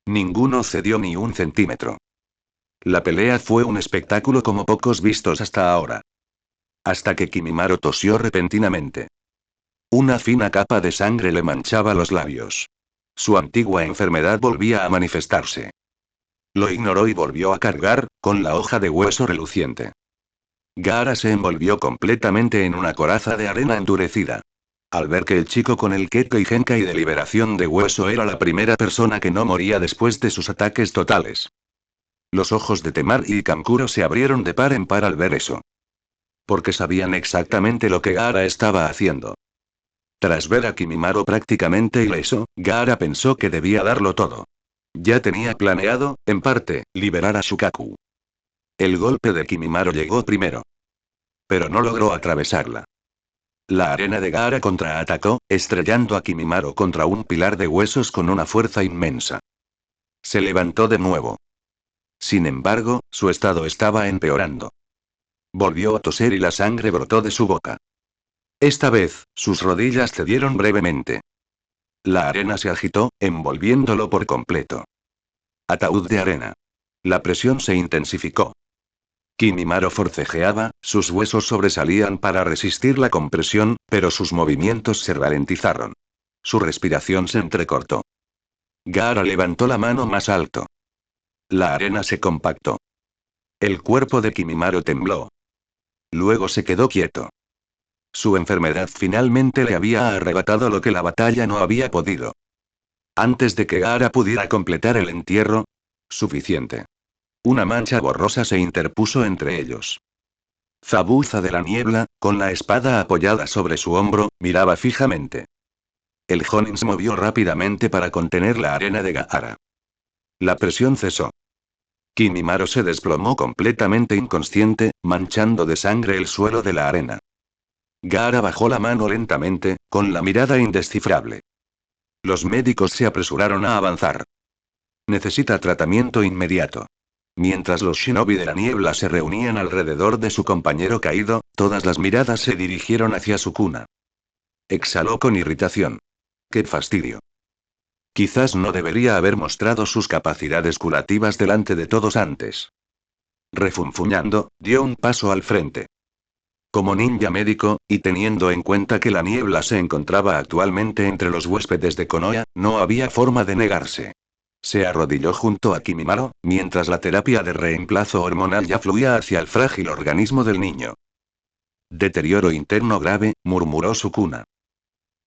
Ninguno cedió ni un centímetro. La pelea fue un espectáculo como pocos vistos hasta ahora. Hasta que Kimimaro tosió repentinamente. Una fina capa de sangre le manchaba los labios. Su antigua enfermedad volvía a manifestarse. Lo ignoró y volvió a cargar, con la hoja de hueso reluciente. Gaara se envolvió completamente en una coraza de arena endurecida. Al ver que el chico con el Kekkei Genkai de liberación de hueso era la primera persona que no moría después de sus ataques totales. Los ojos de Temari y Kankuro se abrieron de par en par al ver eso. Porque sabían exactamente lo que Gaara estaba haciendo. Tras ver a Kimimaro prácticamente ileso, Gaara pensó que debía darlo todo. Ya tenía planeado, en parte, liberar a Shukaku. El golpe de Kimimaro llegó primero. Pero no logró atravesarla. La arena de Gaara contraatacó, estrellando a Kimimaro contra un pilar de huesos con una fuerza inmensa. Se levantó de nuevo. Sin embargo, su estado estaba empeorando. Volvió a toser y la sangre brotó de su boca. Esta vez, sus rodillas cedieron brevemente. La arena se agitó, envolviéndolo por completo. Ataúd de arena. La presión se intensificó. Kimimaro forcejeaba, sus huesos sobresalían para resistir la compresión, pero sus movimientos se ralentizaron. Su respiración se entrecortó. Gaara levantó la mano más alto. La arena se compactó. El cuerpo de Kimimaro tembló. Luego se quedó quieto. Su enfermedad finalmente le había arrebatado lo que la batalla no había podido. Antes de que Gaara pudiera completar el entierro. Suficiente. Una mancha borrosa se interpuso entre ellos. Zabuza de la niebla, con la espada apoyada sobre su hombro, miraba fijamente. El Jonin se movió rápidamente para contener la arena de Gaara. La presión cesó. Kimimaro se desplomó completamente inconsciente, manchando de sangre el suelo de la arena. Gaara bajó la mano lentamente, con la mirada indescifrable. Los médicos se apresuraron a avanzar. Necesita tratamiento inmediato. Mientras los shinobi de la niebla se reunían alrededor de su compañero caído, todas las miradas se dirigieron hacia Sukuna. Exhaló con irritación. ¡Qué fastidio! Quizás no debería haber mostrado sus capacidades curativas delante de todos antes. Refunfuñando, dio un paso al frente. Como ninja médico, y teniendo en cuenta que la niebla se encontraba actualmente entre los huéspedes de Konoha, no había forma de negarse. Se arrodilló junto a Kimimaro, mientras la terapia de reemplazo hormonal ya fluía hacia el frágil organismo del niño. Deterioro interno grave, murmuró Sukuna.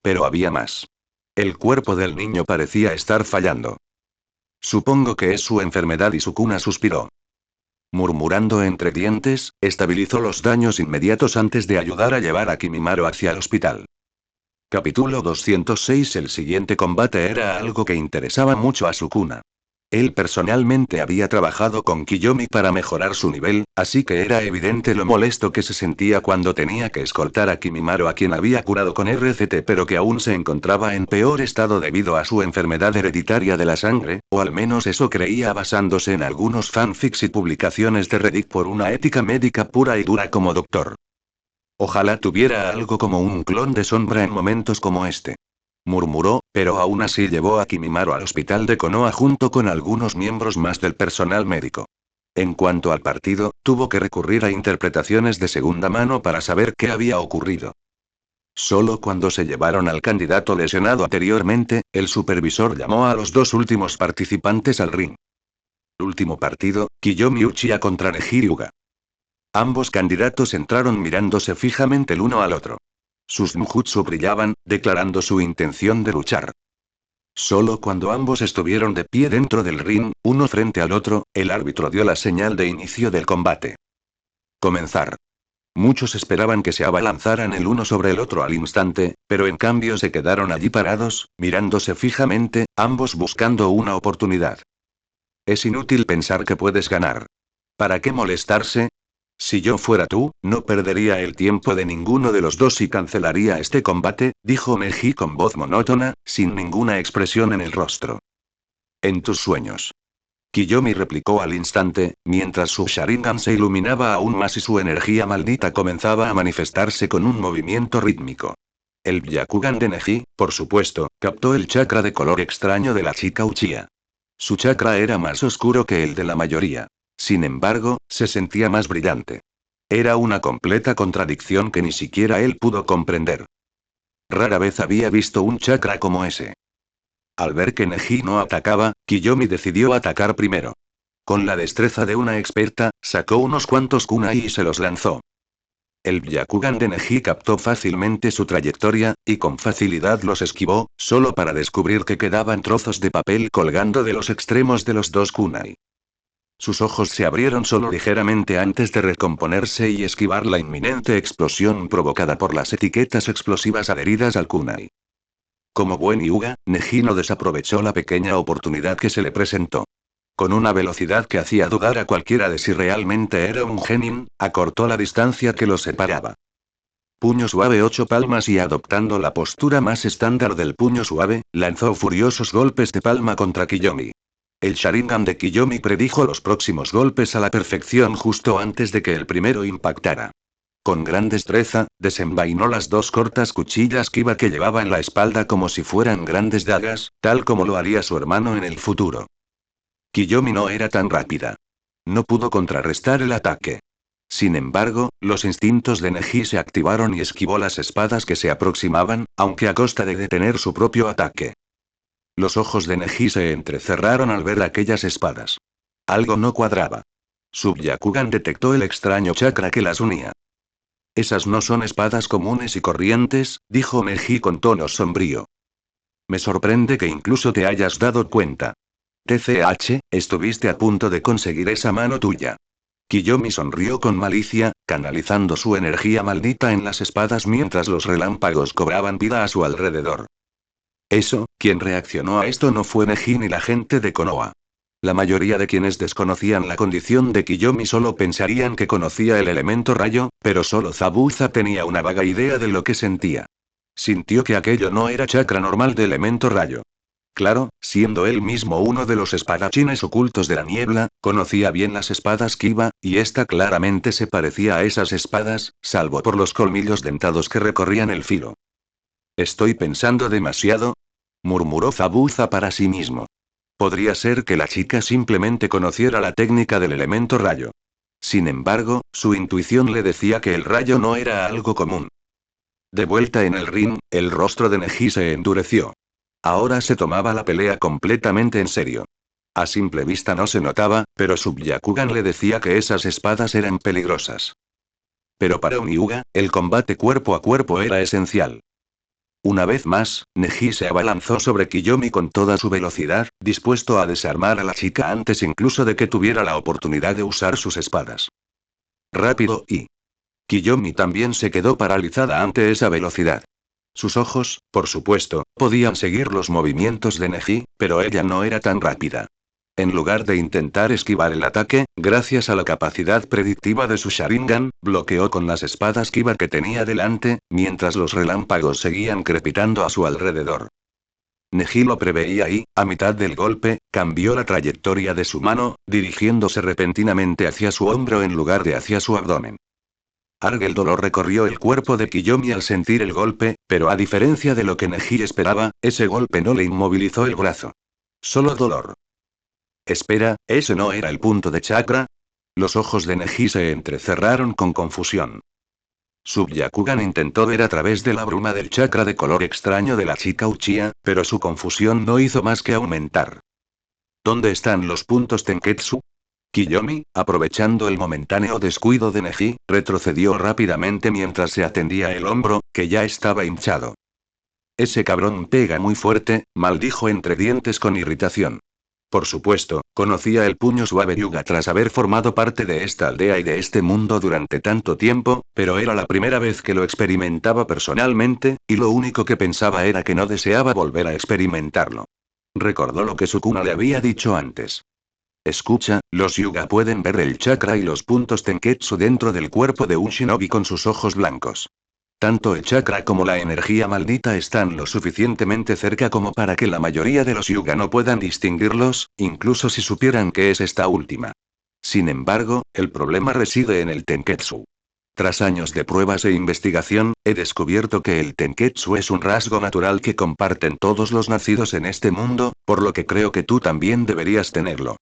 Pero había más. El cuerpo del niño parecía estar fallando. Supongo que es su enfermedad y Sukuna suspiró. Murmurando entre dientes, estabilizó los daños inmediatos antes de ayudar a llevar a Kimimaro hacia el hospital. Capítulo 206. El siguiente combate era algo que interesaba mucho a Sukuna. Él personalmente había trabajado con Kiyomi para mejorar su nivel, así que era evidente lo molesto que se sentía cuando tenía que escoltar a Kimimaro, a quien había curado con RCT pero que aún se encontraba en peor estado debido a su enfermedad hereditaria de la sangre, o al menos eso creía basándose en algunos fanfics y publicaciones de Reddit por una ética médica pura y dura como doctor. Ojalá tuviera algo como un clon de Sombra en momentos como este. Murmuró, pero aún así llevó a Kimimaro al hospital de Konoha junto con algunos miembros más del personal médico. En cuanto al partido, tuvo que recurrir a interpretaciones de segunda mano para saber qué había ocurrido. Solo cuando se llevaron al candidato lesionado anteriormente, el supervisor llamó a los dos últimos participantes al ring. Último partido, Kiyomi Uchiha contra Neji Hyuga. Ambos candidatos entraron mirándose fijamente el uno al otro. Sus ninjutsu brillaban, declarando su intención de luchar. Solo cuando ambos estuvieron de pie dentro del ring, uno frente al otro, el árbitro dio la señal de inicio del combate. Comenzar. Muchos esperaban que se abalanzaran el uno sobre el otro al instante, pero en cambio se quedaron allí parados, mirándose fijamente, ambos buscando una oportunidad. Es inútil pensar que puedes ganar. ¿Para qué molestarse? Si yo fuera tú, no perdería el tiempo de ninguno de los dos y cancelaría este combate, dijo Neji con voz monótona, sin ninguna expresión en el rostro. En tus sueños. Kiyomi replicó al instante, mientras su Sharingan se iluminaba aún más y su energía maldita comenzaba a manifestarse con un movimiento rítmico. El Byakugan de Neji, por supuesto, captó el chakra de color extraño de la chica Uchiha. Su chakra era más oscuro que el de la mayoría. Sin embargo, se sentía más brillante. Era una completa contradicción que ni siquiera él pudo comprender. Rara vez había visto un chakra como ese. Al ver que Neji no atacaba, Kiyomi decidió atacar primero. Con la destreza de una experta, sacó unos cuantos kunai y se los lanzó. El Byakugan de Neji captó fácilmente su trayectoria, y con facilidad los esquivó, solo para descubrir que quedaban trozos de papel colgando de los extremos de los dos kunai. Sus ojos se abrieron solo ligeramente antes de recomponerse y esquivar la inminente explosión provocada por las etiquetas explosivas adheridas al kunai. Como buen Hyuga, Neji no desaprovechó la pequeña oportunidad que se le presentó. Con una velocidad que hacía dudar a cualquiera de si realmente era un genin, acortó la distancia que los separaba. Puño suave 8 palmas y adoptando la postura más estándar del puño suave, lanzó furiosos golpes de palma contra Kiyomi. El Sharingan de Kiyomi predijo los próximos golpes a la perfección justo antes de que el primero impactara. Con gran destreza, desenvainó las dos cortas cuchillas Kiba que llevaba en la espalda como si fueran grandes dagas, tal como lo haría su hermano en el futuro. Kiyomi no era tan rápida. No pudo contrarrestar el ataque. Sin embargo, los instintos de Neji se activaron y esquivó las espadas que se aproximaban, aunque a costa de detener su propio ataque. Los ojos de Neji se entrecerraron al ver aquellas espadas. Algo no cuadraba. Su Byakugan detectó el extraño chakra que las unía. Esas no son espadas comunes y corrientes, dijo Neji con tono sombrío. Me sorprende que incluso te hayas dado cuenta. TCH, estuviste a punto de conseguir esa mano tuya. Kiyomi sonrió con malicia, canalizando su energía maldita en las espadas mientras los relámpagos cobraban vida a su alrededor. Eso, quien reaccionó a esto no fue Neji ni la gente de Konoha. La mayoría de quienes desconocían la condición de Kiyomi solo pensarían que conocía el elemento rayo, pero solo Zabuza tenía una vaga idea de lo que sentía. Sintió que aquello no era chakra normal de elemento rayo. Claro, siendo él mismo uno de los espadachines ocultos de la niebla, conocía bien las espadas Kiba, y esta claramente se parecía a esas espadas, salvo por los colmillos dentados que recorrían el filo. ¿Estoy pensando demasiado?, murmuró Zabuza para sí mismo. Podría ser que la chica simplemente conociera la técnica del elemento rayo. Sin embargo, su intuición le decía que el rayo no era algo común. De vuelta en el ring, el rostro de Neji se endureció. Ahora se tomaba la pelea completamente en serio. A simple vista no se notaba, pero su Byakugan le decía que esas espadas eran peligrosas. Pero para un Hyuga, el combate cuerpo a cuerpo era esencial. Una vez más, Neji se abalanzó sobre Kiyomi con toda su velocidad, dispuesto a desarmar a la chica antes incluso de que tuviera la oportunidad de usar sus espadas. Rápido y... Kiyomi también se quedó paralizada ante esa velocidad. Sus ojos, por supuesto, podían seguir los movimientos de Neji, pero ella no era tan rápida. En lugar de intentar esquivar el ataque, gracias a la capacidad predictiva de su Sharingan, bloqueó con las espadas Kiba que tenía delante, mientras los relámpagos seguían crepitando a su alrededor. Neji lo preveía y, a mitad del golpe, cambió la trayectoria de su mano, dirigiéndose repentinamente hacia su hombro en lugar de hacia su abdomen. El dolor recorrió el cuerpo de Kiyomi al sentir el golpe, pero a diferencia de lo que Neji esperaba, ese golpe no le inmovilizó el brazo. Solo dolor. Espera, ¿ese no era el punto de chakra? Los ojos de Neji se entrecerraron con confusión. Su Byakugan intentó ver a través de la bruma del chakra de color extraño de la chica Uchiha, pero su confusión no hizo más que aumentar. ¿Dónde están los puntos Tenketsu? Kiyomi, aprovechando el momentáneo descuido de Neji, retrocedió rápidamente mientras se atendía el hombro, que ya estaba hinchado. Ese cabrón pega muy fuerte, maldijo entre dientes con irritación. Por supuesto, conocía el puño suave Hyuga tras haber formado parte de esta aldea y de este mundo durante tanto tiempo, pero era la primera vez que lo experimentaba personalmente, y lo único que pensaba era que no deseaba volver a experimentarlo. Recordó lo que Sukuna le había dicho antes. Escucha, los Hyuga pueden ver el chakra y los puntos Tenketsu dentro del cuerpo de un shinobi con sus ojos blancos. Tanto el chakra como la energía maldita están lo suficientemente cerca como para que la mayoría de los Hyuga no puedan distinguirlos, incluso si supieran que es esta última. Sin embargo, el problema reside en el Tenketsu. Tras años de pruebas e investigación, he descubierto que el Tenketsu es un rasgo natural que comparten todos los nacidos en este mundo, por lo que creo que tú también deberías tenerlo.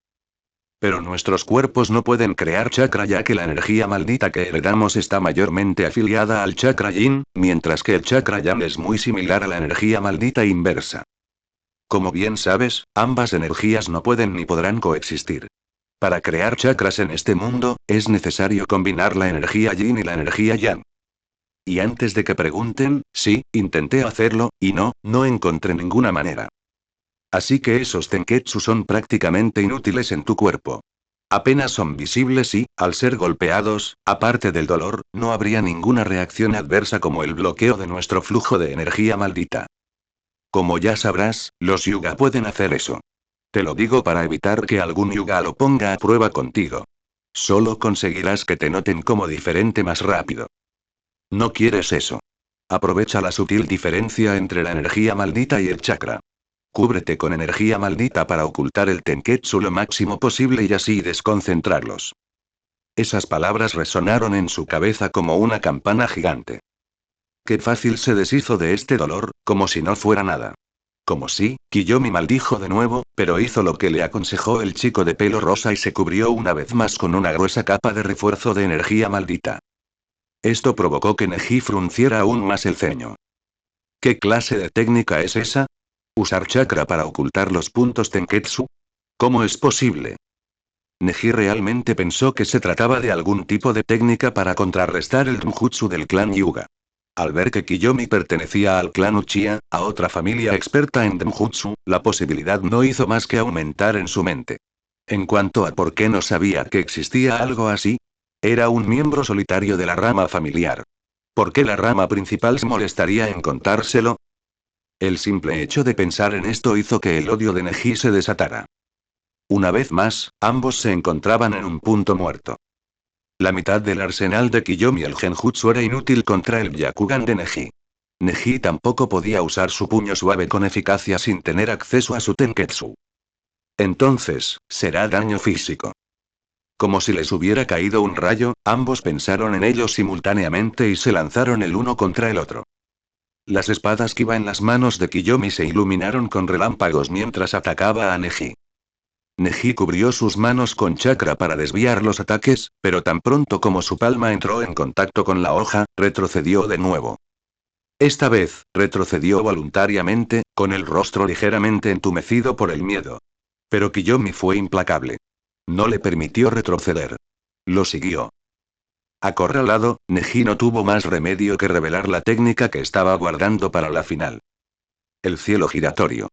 Pero nuestros cuerpos no pueden crear chakra ya que la energía maldita que heredamos está mayormente afiliada al chakra yin, mientras que el chakra yang es muy similar a la energía maldita inversa. Como bien sabes, ambas energías no pueden ni podrán coexistir. Para crear chakras en este mundo, es necesario combinar la energía yin y la energía yang. Y antes de que pregunten, sí, intenté hacerlo, y no encontré ninguna manera. Así que esos Tenketsu son prácticamente inútiles en tu cuerpo. Apenas son visibles y, al ser golpeados, aparte del dolor, no habría ninguna reacción adversa como el bloqueo de nuestro flujo de energía maldita. Como ya sabrás, los Hyuga pueden hacer eso. Te lo digo para evitar que algún Hyuga lo ponga a prueba contigo. Solo conseguirás que te noten como diferente más rápido. No quieres eso. Aprovecha la sutil diferencia entre la energía maldita y el chakra. Cúbrete con energía maldita para ocultar el Tenketsu lo máximo posible y así desconcentrarlos. Esas palabras resonaron en su cabeza como una campana gigante. Qué fácil se deshizo de este dolor, como si no fuera nada. Como si, Kiyomi maldijo de nuevo, pero hizo lo que le aconsejó el chico de pelo rosa y se cubrió una vez más con una gruesa capa de refuerzo de energía maldita. Esto provocó que Neji frunciera aún más el ceño. ¿Qué clase de técnica es esa? ¿Usar chakra para ocultar los puntos Tenketsu? ¿Cómo es posible? Neji realmente pensó que se trataba de algún tipo de técnica para contrarrestar el Genjutsu del clan Hyuga. Al ver que Kiyomi pertenecía al clan Uchiha, a otra familia experta en Denjutsu, la posibilidad no hizo más que aumentar en su mente. En cuanto a por qué no sabía que existía algo así, era un miembro solitario de la rama familiar. ¿Por qué la rama principal se molestaría en contárselo? El simple hecho de pensar en esto hizo que el odio de Neji se desatara. Una vez más, ambos se encontraban en un punto muerto. La mitad del arsenal de Kiyomi el Genjutsu era inútil contra el Byakugan de Neji. Neji tampoco podía usar su puño suave con eficacia sin tener acceso a su Tenketsu. Entonces, será daño físico. Como si les hubiera caído un rayo, ambos pensaron en ello simultáneamente y se lanzaron el uno contra el otro. Las espadas que iba en las manos de Kiyomi se iluminaron con relámpagos mientras atacaba a Neji. Neji cubrió sus manos con chakra para desviar los ataques, pero tan pronto como su palma entró en contacto con la hoja, retrocedió de nuevo. Esta vez, retrocedió voluntariamente, con el rostro ligeramente entumecido por el miedo. Pero Kiyomi fue implacable. No le permitió retroceder. Lo siguió. Acorralado, Neji no tuvo más remedio que revelar la técnica que estaba guardando para la final. El cielo giratorio.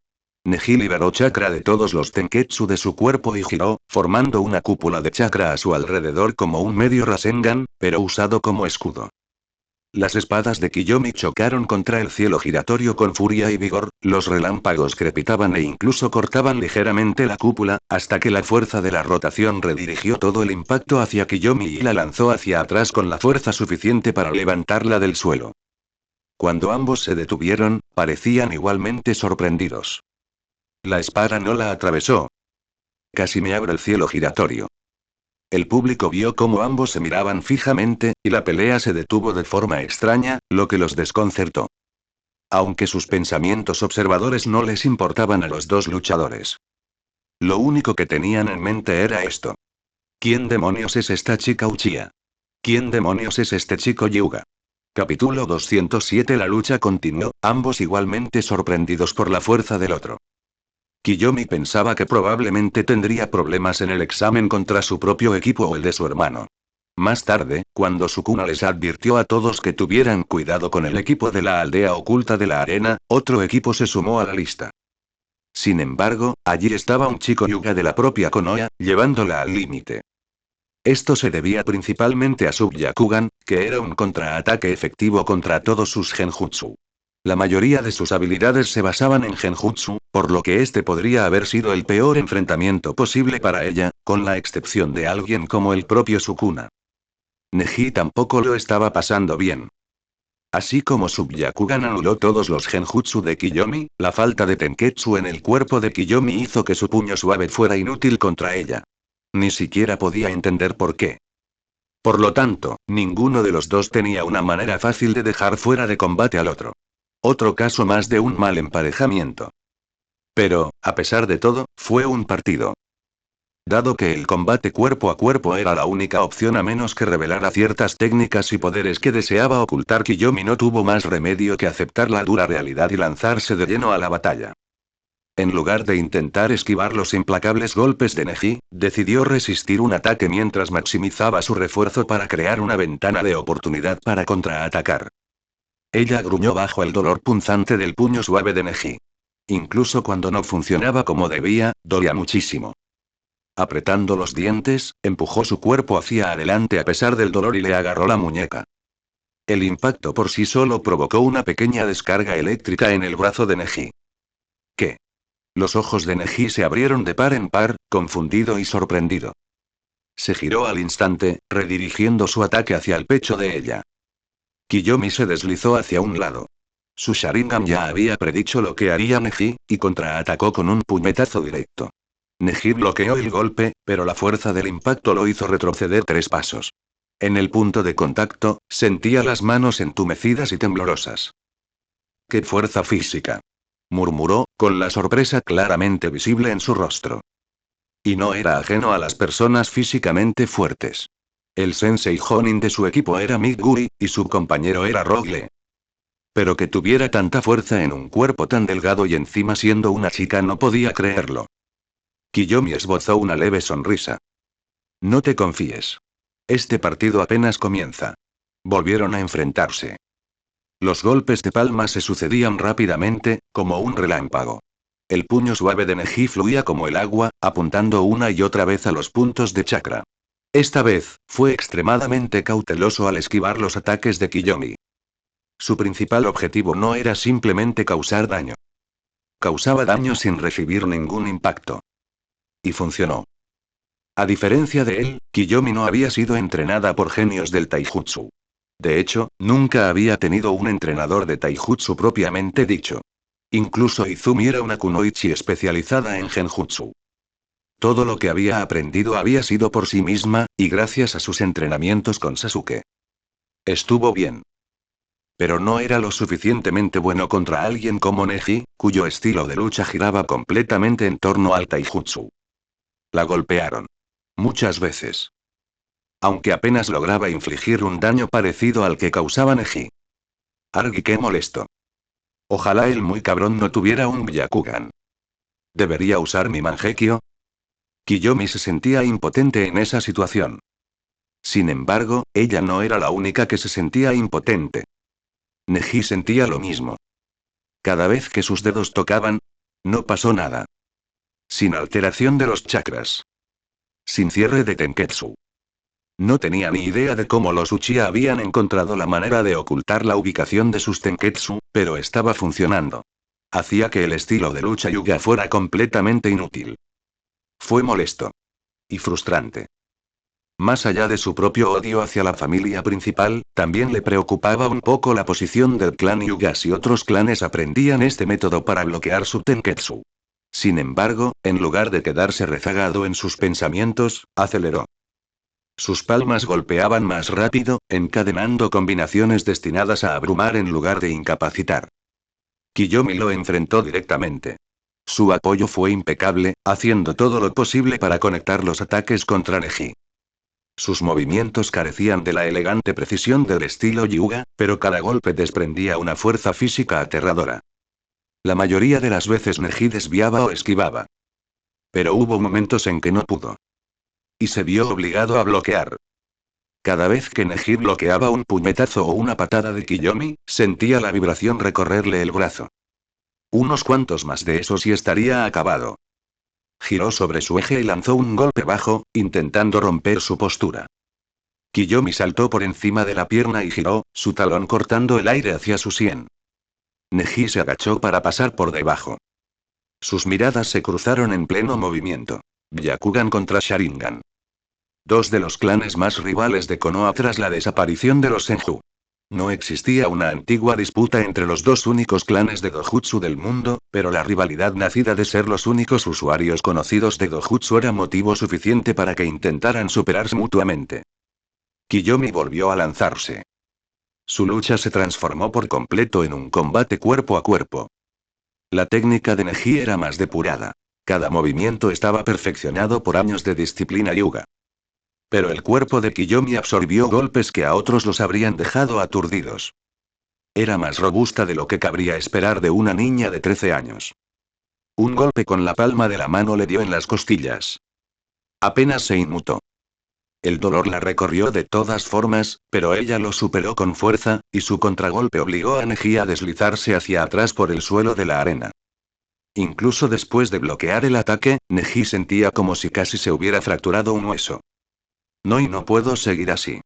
Neji liberó chakra de todos los Tenketsu de su cuerpo y giró, formando una cúpula de chakra a su alrededor como un medio Rasengan, pero usado como escudo. Las espadas de Kiyomi chocaron contra el cielo giratorio con furia y vigor, los relámpagos crepitaban e incluso cortaban ligeramente la cúpula, hasta que la fuerza de la rotación redirigió todo el impacto hacia Kiyomi y la lanzó hacia atrás con la fuerza suficiente para levantarla del suelo. Cuando ambos se detuvieron, parecían igualmente sorprendidos. La espada no la atravesó. Casi me abre el cielo giratorio. El público vio cómo ambos se miraban fijamente, y la pelea se detuvo de forma extraña, lo que los desconcertó. Aunque sus pensamientos observadores no les importaban a los dos luchadores. Lo único que tenían en mente era esto. ¿Quién demonios es esta chica Uchiha? ¿Quién demonios es este chico Hyuga? Capítulo 207. La lucha continuó, ambos igualmente sorprendidos por la fuerza del otro. Kiyomi pensaba que probablemente tendría problemas en el examen contra su propio equipo o el de su hermano. Más tarde, cuando Sukuna les advirtió a todos que tuvieran cuidado con el equipo de la aldea oculta de la arena, otro equipo se sumó a la lista. Sin embargo, allí estaba un chico Hyuga de la propia Konoha, llevándola al límite. Esto se debía principalmente a su Byakugan, que era un contraataque efectivo contra todos sus Genjutsu. La mayoría de sus habilidades se basaban en Genjutsu, por lo que este podría haber sido el peor enfrentamiento posible para ella, con la excepción de alguien como el propio Sukuna. Neji tampoco lo estaba pasando bien. Así como su Byakugan anuló todos los Genjutsu de Kiyomi, la falta de Tenketsu en el cuerpo de Kiyomi hizo que su puño suave fuera inútil contra ella. Ni siquiera podía entender por qué. Por lo tanto, ninguno de los dos tenía una manera fácil de dejar fuera de combate al otro. Otro caso más de un mal emparejamiento. Pero, a pesar de todo, fue un partido. Dado que el combate cuerpo a cuerpo era la única opción a menos que revelara ciertas técnicas y poderes que deseaba ocultar, Kiyomi no tuvo más remedio que aceptar la dura realidad y lanzarse de lleno a la batalla. En lugar de intentar esquivar los implacables golpes de Neji, decidió resistir un ataque mientras maximizaba su refuerzo para crear una ventana de oportunidad para contraatacar. Ella gruñó bajo el dolor punzante del puño suave de Neji. Incluso cuando no funcionaba como debía, dolía muchísimo. Apretando los dientes, empujó su cuerpo hacia adelante a pesar del dolor y le agarró la muñeca. El impacto por sí solo provocó una pequeña descarga eléctrica en el brazo de Neji. ¿Qué? Los ojos de Neji se abrieron de par en par, confundido y sorprendido. Se giró al instante, redirigiendo su ataque hacia el pecho de ella. Kiyomi se deslizó hacia un lado. Su Sharingan ya había predicho lo que haría Neji, y contraatacó con un puñetazo directo. Neji bloqueó el golpe, pero la fuerza del impacto lo hizo retroceder 3 pasos. En el punto de contacto, sentía las manos entumecidas y temblorosas. ¡Qué fuerza física!, murmuró, con la sorpresa claramente visible en su rostro. Y no era ajeno a las personas físicamente fuertes. El sensei Jonin de su equipo era Midguri, y su compañero era Rogle. Pero que tuviera tanta fuerza en un cuerpo tan delgado y encima siendo una chica no podía creerlo. Kiyomi esbozó una leve sonrisa. No te confíes. Este partido apenas comienza. Volvieron a enfrentarse. Los golpes de palma se sucedían rápidamente, como un relámpago. El puño suave de Neji fluía como el agua, apuntando una y otra vez a los puntos de chakra. Esta vez, fue extremadamente cauteloso al esquivar los ataques de Kiyomi. Su principal objetivo no era simplemente causar daño. Causaba daño sin recibir ningún impacto. Y funcionó. A diferencia de él, Kiyomi no había sido entrenada por genios del taijutsu. De hecho, nunca había tenido un entrenador de taijutsu propiamente dicho. Incluso Izumi era una kunoichi especializada en genjutsu. Todo lo que había aprendido había sido por sí misma, y gracias a sus entrenamientos con Sasuke. Estuvo bien. Pero no era lo suficientemente bueno contra alguien como Neji, cuyo estilo de lucha giraba completamente en torno al taijutsu. La golpearon. Muchas veces. Aunque apenas lograba infligir un daño parecido al que causaba Neji. Argi, qué molesto. Ojalá el muy cabrón no tuviera un Byakugan. ¿Debería usar mi Mangekyo? Kiyomi se sentía impotente en esa situación. Sin embargo, ella no era la única que se sentía impotente. Neji sentía lo mismo. Cada vez que sus dedos tocaban, no pasó nada. Sin alteración de los chakras. Sin cierre de Tenketsu. No tenía ni idea de cómo los Uchiha habían encontrado la manera de ocultar la ubicación de sus Tenketsu, pero estaba funcionando. Hacía que el estilo de lucha Hyuga fuera completamente inútil. Fue molesto. Y frustrante. Más allá de su propio odio hacia la familia principal, también le preocupaba un poco la posición del clan Hyuga si otros clanes aprendían este método para bloquear su Tenketsu. Sin embargo, en lugar de quedarse rezagado en sus pensamientos, aceleró. Sus palmas golpeaban más rápido, encadenando combinaciones destinadas a abrumar en lugar de incapacitar. Kiyomi lo enfrentó directamente. Su apoyo fue impecable, haciendo todo lo posible para conectar los ataques contra Neji. Sus movimientos carecían de la elegante precisión del estilo Hyuga, pero cada golpe desprendía una fuerza física aterradora. La mayoría de las veces Neji desviaba o esquivaba. Pero hubo momentos en que no pudo. Y se vio obligado a bloquear. Cada vez que Neji bloqueaba un puñetazo o una patada de Kiyomi, sentía la vibración recorrerle el brazo. Unos cuantos más de esos y estaría acabado. Giró sobre su eje y lanzó un golpe bajo, intentando romper su postura. Kiyomi saltó por encima de la pierna y giró, su talón cortando el aire hacia su sien. Neji se agachó para pasar por debajo. Sus miradas se cruzaron en pleno movimiento. Byakugan contra Sharingan. Dos de los clanes más rivales de Konoha tras la desaparición de los Senju. No existía una antigua disputa entre los dos únicos clanes de Dojutsu del mundo, pero la rivalidad nacida de ser los únicos usuarios conocidos de Dojutsu era motivo suficiente para que intentaran superarse mutuamente. Kiyomi volvió a lanzarse. Su lucha se transformó por completo en un combate cuerpo a cuerpo. La técnica de Neji era más depurada. Cada movimiento estaba perfeccionado por años de disciplina Hyuga. Pero el cuerpo de Kiyomi absorbió golpes que a otros los habrían dejado aturdidos. Era más robusta de lo que cabría esperar de una niña de 13 años. Un golpe con la palma de la mano le dio en las costillas. Apenas se inmutó. El dolor la recorrió de todas formas, pero ella lo superó con fuerza, y su contragolpe obligó a Neji a deslizarse hacia atrás por el suelo de la arena. Incluso después de bloquear el ataque, Neji sentía como si casi se hubiera fracturado un hueso. No, y no puedo seguir así.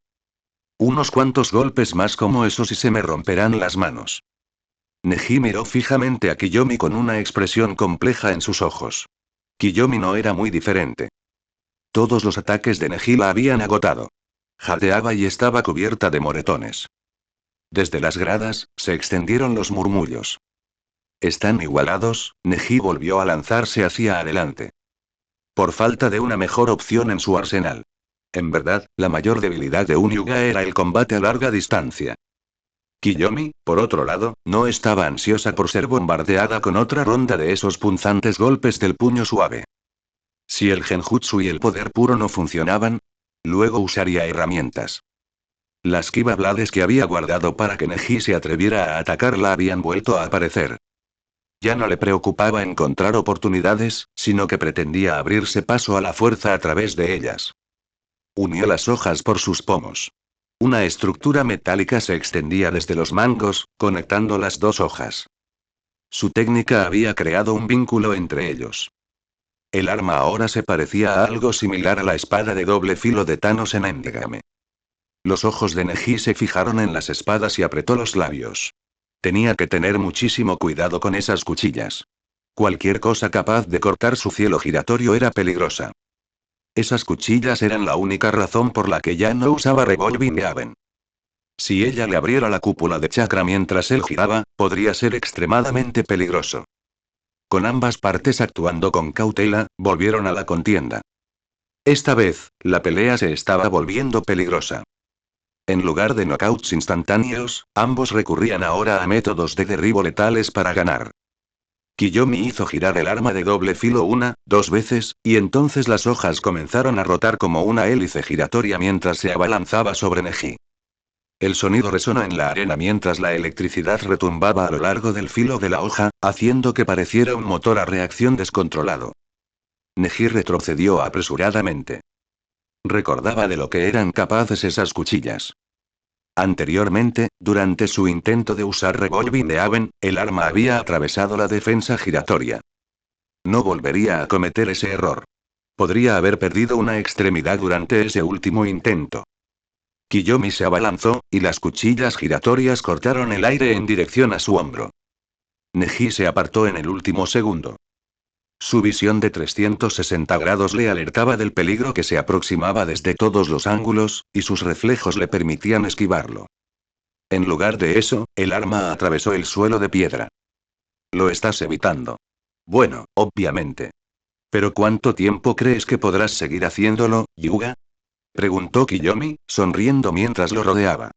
Unos cuantos golpes más como esos y se me romperán las manos. Neji miró fijamente a Kiyomi con una expresión compleja en sus ojos. Kiyomi no era muy diferente. Todos los ataques de Neji la habían agotado. Jadeaba y estaba cubierta de moretones. Desde las gradas, se extendieron los murmullos. ¿Están igualados? Neji volvió a lanzarse hacia adelante. Por falta de una mejor opción en su arsenal. En verdad, la mayor debilidad de un Hyuga era el combate a larga distancia. Kiyomi, por otro lado, no estaba ansiosa por ser bombardeada con otra ronda de esos punzantes golpes del puño suave. Si el genjutsu y el poder puro no funcionaban, luego usaría herramientas. Las Kiba Blades que había guardado para que Neji se atreviera a atacarla habían vuelto a aparecer. Ya no le preocupaba encontrar oportunidades, sino que pretendía abrirse paso a la fuerza a través de ellas. Unió las hojas por sus pomos. Una estructura metálica se extendía desde los mangos, conectando las dos hojas. Su técnica había creado un vínculo entre ellos. El arma ahora se parecía a algo similar a la espada de doble filo de Thanos en Endgame. Los ojos de Neji se fijaron en las espadas y apretó los labios. Tenía que tener muchísimo cuidado con esas cuchillas. Cualquier cosa capaz de cortar su cielo giratorio era peligrosa. Esas cuchillas eran la única razón por la que ya no usaba Revolving Haven. Si ella le abriera la cúpula de chakra mientras él giraba, podría ser extremadamente peligroso. Con ambas partes actuando con cautela, volvieron a la contienda. Esta vez, la pelea se estaba volviendo peligrosa. En lugar de knockouts instantáneos, ambos recurrían ahora a métodos de derribo letales para ganar. Kiyomi hizo girar el arma de doble filo una, dos veces, y entonces las hojas comenzaron a rotar como una hélice giratoria mientras se abalanzaba sobre Neji. El sonido resonó en la arena mientras la electricidad retumbaba a lo largo del filo de la hoja, haciendo que pareciera un motor a reacción descontrolado. Neji retrocedió apresuradamente. Recordaba de lo que eran capaces esas cuchillas. Anteriormente, durante su intento de usar Revolving Haven, el arma había atravesado la defensa giratoria. No volvería a cometer ese error. Podría haber perdido una extremidad durante ese último intento. Kiyomi se abalanzó, y las cuchillas giratorias cortaron el aire en dirección a su hombro. Neji se apartó en el último segundo. Su visión de 360 grados le alertaba del peligro que se aproximaba desde todos los ángulos, y sus reflejos le permitían esquivarlo. En lugar de eso, el arma atravesó el suelo de piedra. Lo estás evitando. Bueno, obviamente. ¿Pero cuánto tiempo crees que podrás seguir haciéndolo, Yuga? Preguntó Kiyomi, sonriendo mientras lo rodeaba.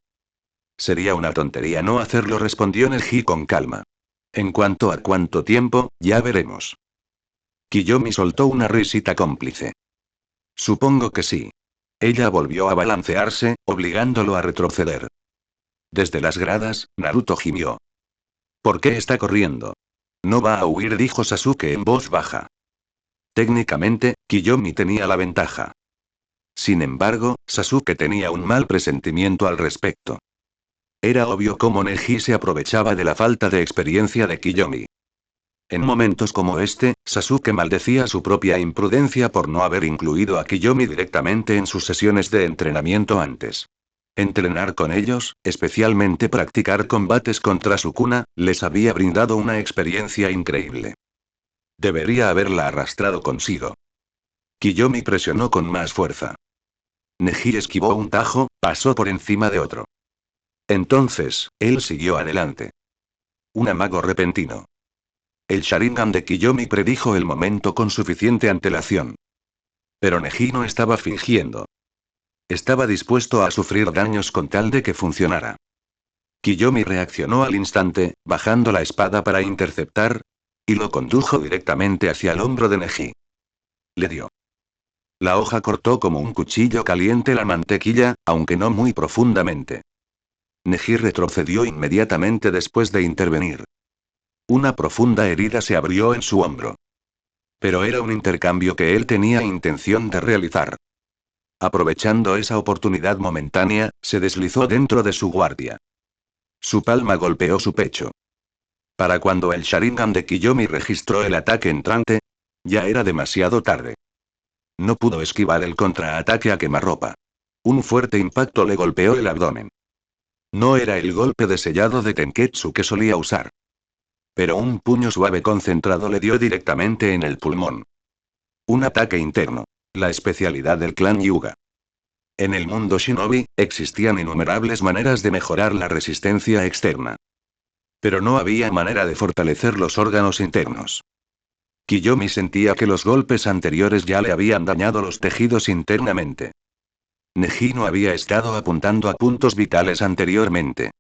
Sería una tontería no hacerlo, respondió Neji con calma. En cuanto a cuánto tiempo, ya veremos. Kiyomi soltó una risita cómplice. Supongo que sí. Ella volvió a balancearse, obligándolo a retroceder. Desde las gradas, Naruto gimió. ¿Por qué está corriendo? No va a huir, dijo Sasuke en voz baja. Técnicamente, Kiyomi tenía la ventaja. Sin embargo, Sasuke tenía un mal presentimiento al respecto. Era obvio cómo Neji se aprovechaba de la falta de experiencia de Kiyomi. En momentos como este, Sasuke maldecía su propia imprudencia por no haber incluido a Kiyomi directamente en sus sesiones de entrenamiento antes. Entrenar con ellos, especialmente practicar combates contra Sukuna, les había brindado una experiencia increíble. Debería haberla arrastrado consigo. Kiyomi presionó con más fuerza. Neji esquivó un tajo, pasó por encima de otro. Entonces, él siguió adelante. Un amago repentino. El Sharingan de Kiyomi predijo el momento con suficiente antelación. Pero Neji no estaba fingiendo. Estaba dispuesto a sufrir daños con tal de que funcionara. Kiyomi reaccionó al instante, bajando la espada para interceptar, y lo condujo directamente hacia el hombro de Neji. Le dio. La hoja cortó como un cuchillo caliente la mantequilla, aunque no muy profundamente. Neji retrocedió inmediatamente después de intervenir. Una profunda herida se abrió en su hombro. Pero era un intercambio que él tenía intención de realizar. Aprovechando esa oportunidad momentánea, se deslizó dentro de su guardia. Su palma golpeó su pecho. Para cuando el Sharingan de Kiyomi registró el ataque entrante, ya era demasiado tarde. No pudo esquivar el contraataque a quemarropa. Un fuerte impacto le golpeó el abdomen. No era el golpe de sellado de Tenketsu que solía usar. Pero un puño suave concentrado le dio directamente en el pulmón. Un ataque interno. La especialidad del clan Hyuga. En el mundo shinobi, existían innumerables maneras de mejorar la resistencia externa. Pero no había manera de fortalecer los órganos internos. Kiyomi sentía que los golpes anteriores ya le habían dañado los tejidos internamente. Neji no había estado apuntando a puntos vitales anteriormente.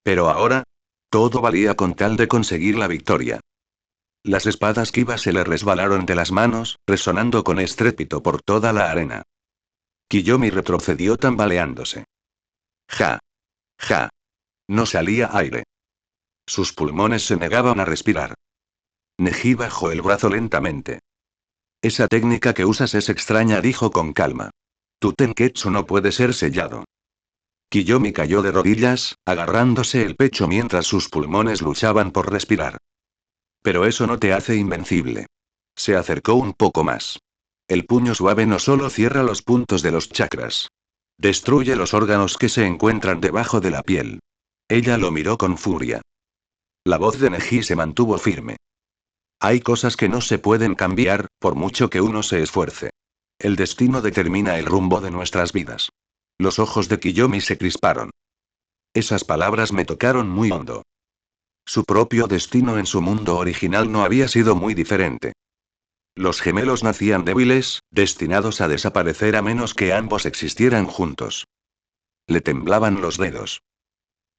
Pero ahora, todo valía con tal de conseguir la victoria. Las espadas Kiba se le resbalaron de las manos, resonando con estrépito por toda la arena. Kiyomi retrocedió tambaleándose. Ja. Ja. No salía aire. Sus pulmones se negaban a respirar. Neji bajó el brazo lentamente. Esa técnica que usas es extraña, dijo con calma. Tu Tenketsu no puede ser sellado. Kiyomi cayó de rodillas, agarrándose el pecho mientras sus pulmones luchaban por respirar. Pero eso no te hace invencible. Se acercó un poco más. El puño suave no solo cierra los puntos de los chakras. Destruye los órganos que se encuentran debajo de la piel. Ella lo miró con furia. La voz de Neji se mantuvo firme. Hay cosas que no se pueden cambiar, por mucho que uno se esfuerce. El destino determina el rumbo de nuestras vidas. Los ojos de Kiyomi se crisparon. Esas palabras me tocaron muy hondo. Su propio destino en su mundo original no había sido muy diferente. Los gemelos nacían débiles, destinados a desaparecer a menos que ambos existieran juntos. Le temblaban los dedos.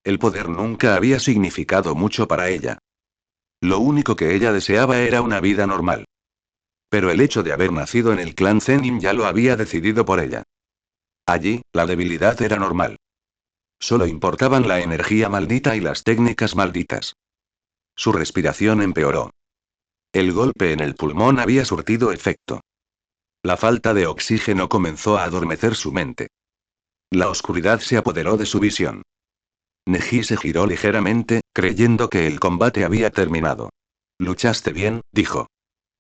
El poder nunca había significado mucho para ella. Lo único que ella deseaba era una vida normal. Pero el hecho de haber nacido en el clan Zenin ya lo había decidido por ella. Allí, la debilidad era normal. Solo importaban la energía maldita y las técnicas malditas. Su respiración empeoró. El golpe en el pulmón había surtido efecto. La falta de oxígeno comenzó a adormecer su mente. La oscuridad se apoderó de su visión. Neji se giró ligeramente, creyendo que el combate había terminado. Luchaste bien, dijo.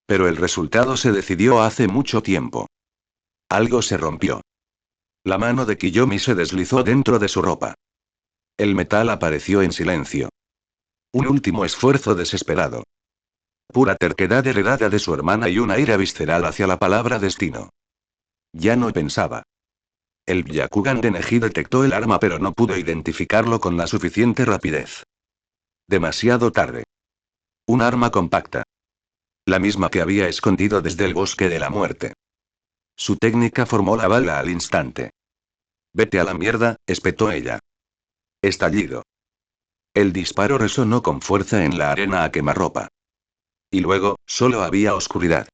Pero el resultado se decidió hace mucho tiempo. Algo se rompió. La mano de Kiyomi se deslizó dentro de su ropa. El metal apareció en silencio. Un último esfuerzo desesperado. Pura terquedad heredada de su hermana y una ira visceral hacia la palabra destino. Ya no pensaba. El Byakugan de Neji detectó el arma pero no pudo identificarlo con la suficiente rapidez. Demasiado tarde. Un arma compacta. La misma que había escondido desde el bosque de la muerte. Su técnica formó la bala al instante. Vete a la mierda, espetó ella. Estallido. El disparo resonó con fuerza en la arena a quemarropa. Y luego, solo había oscuridad.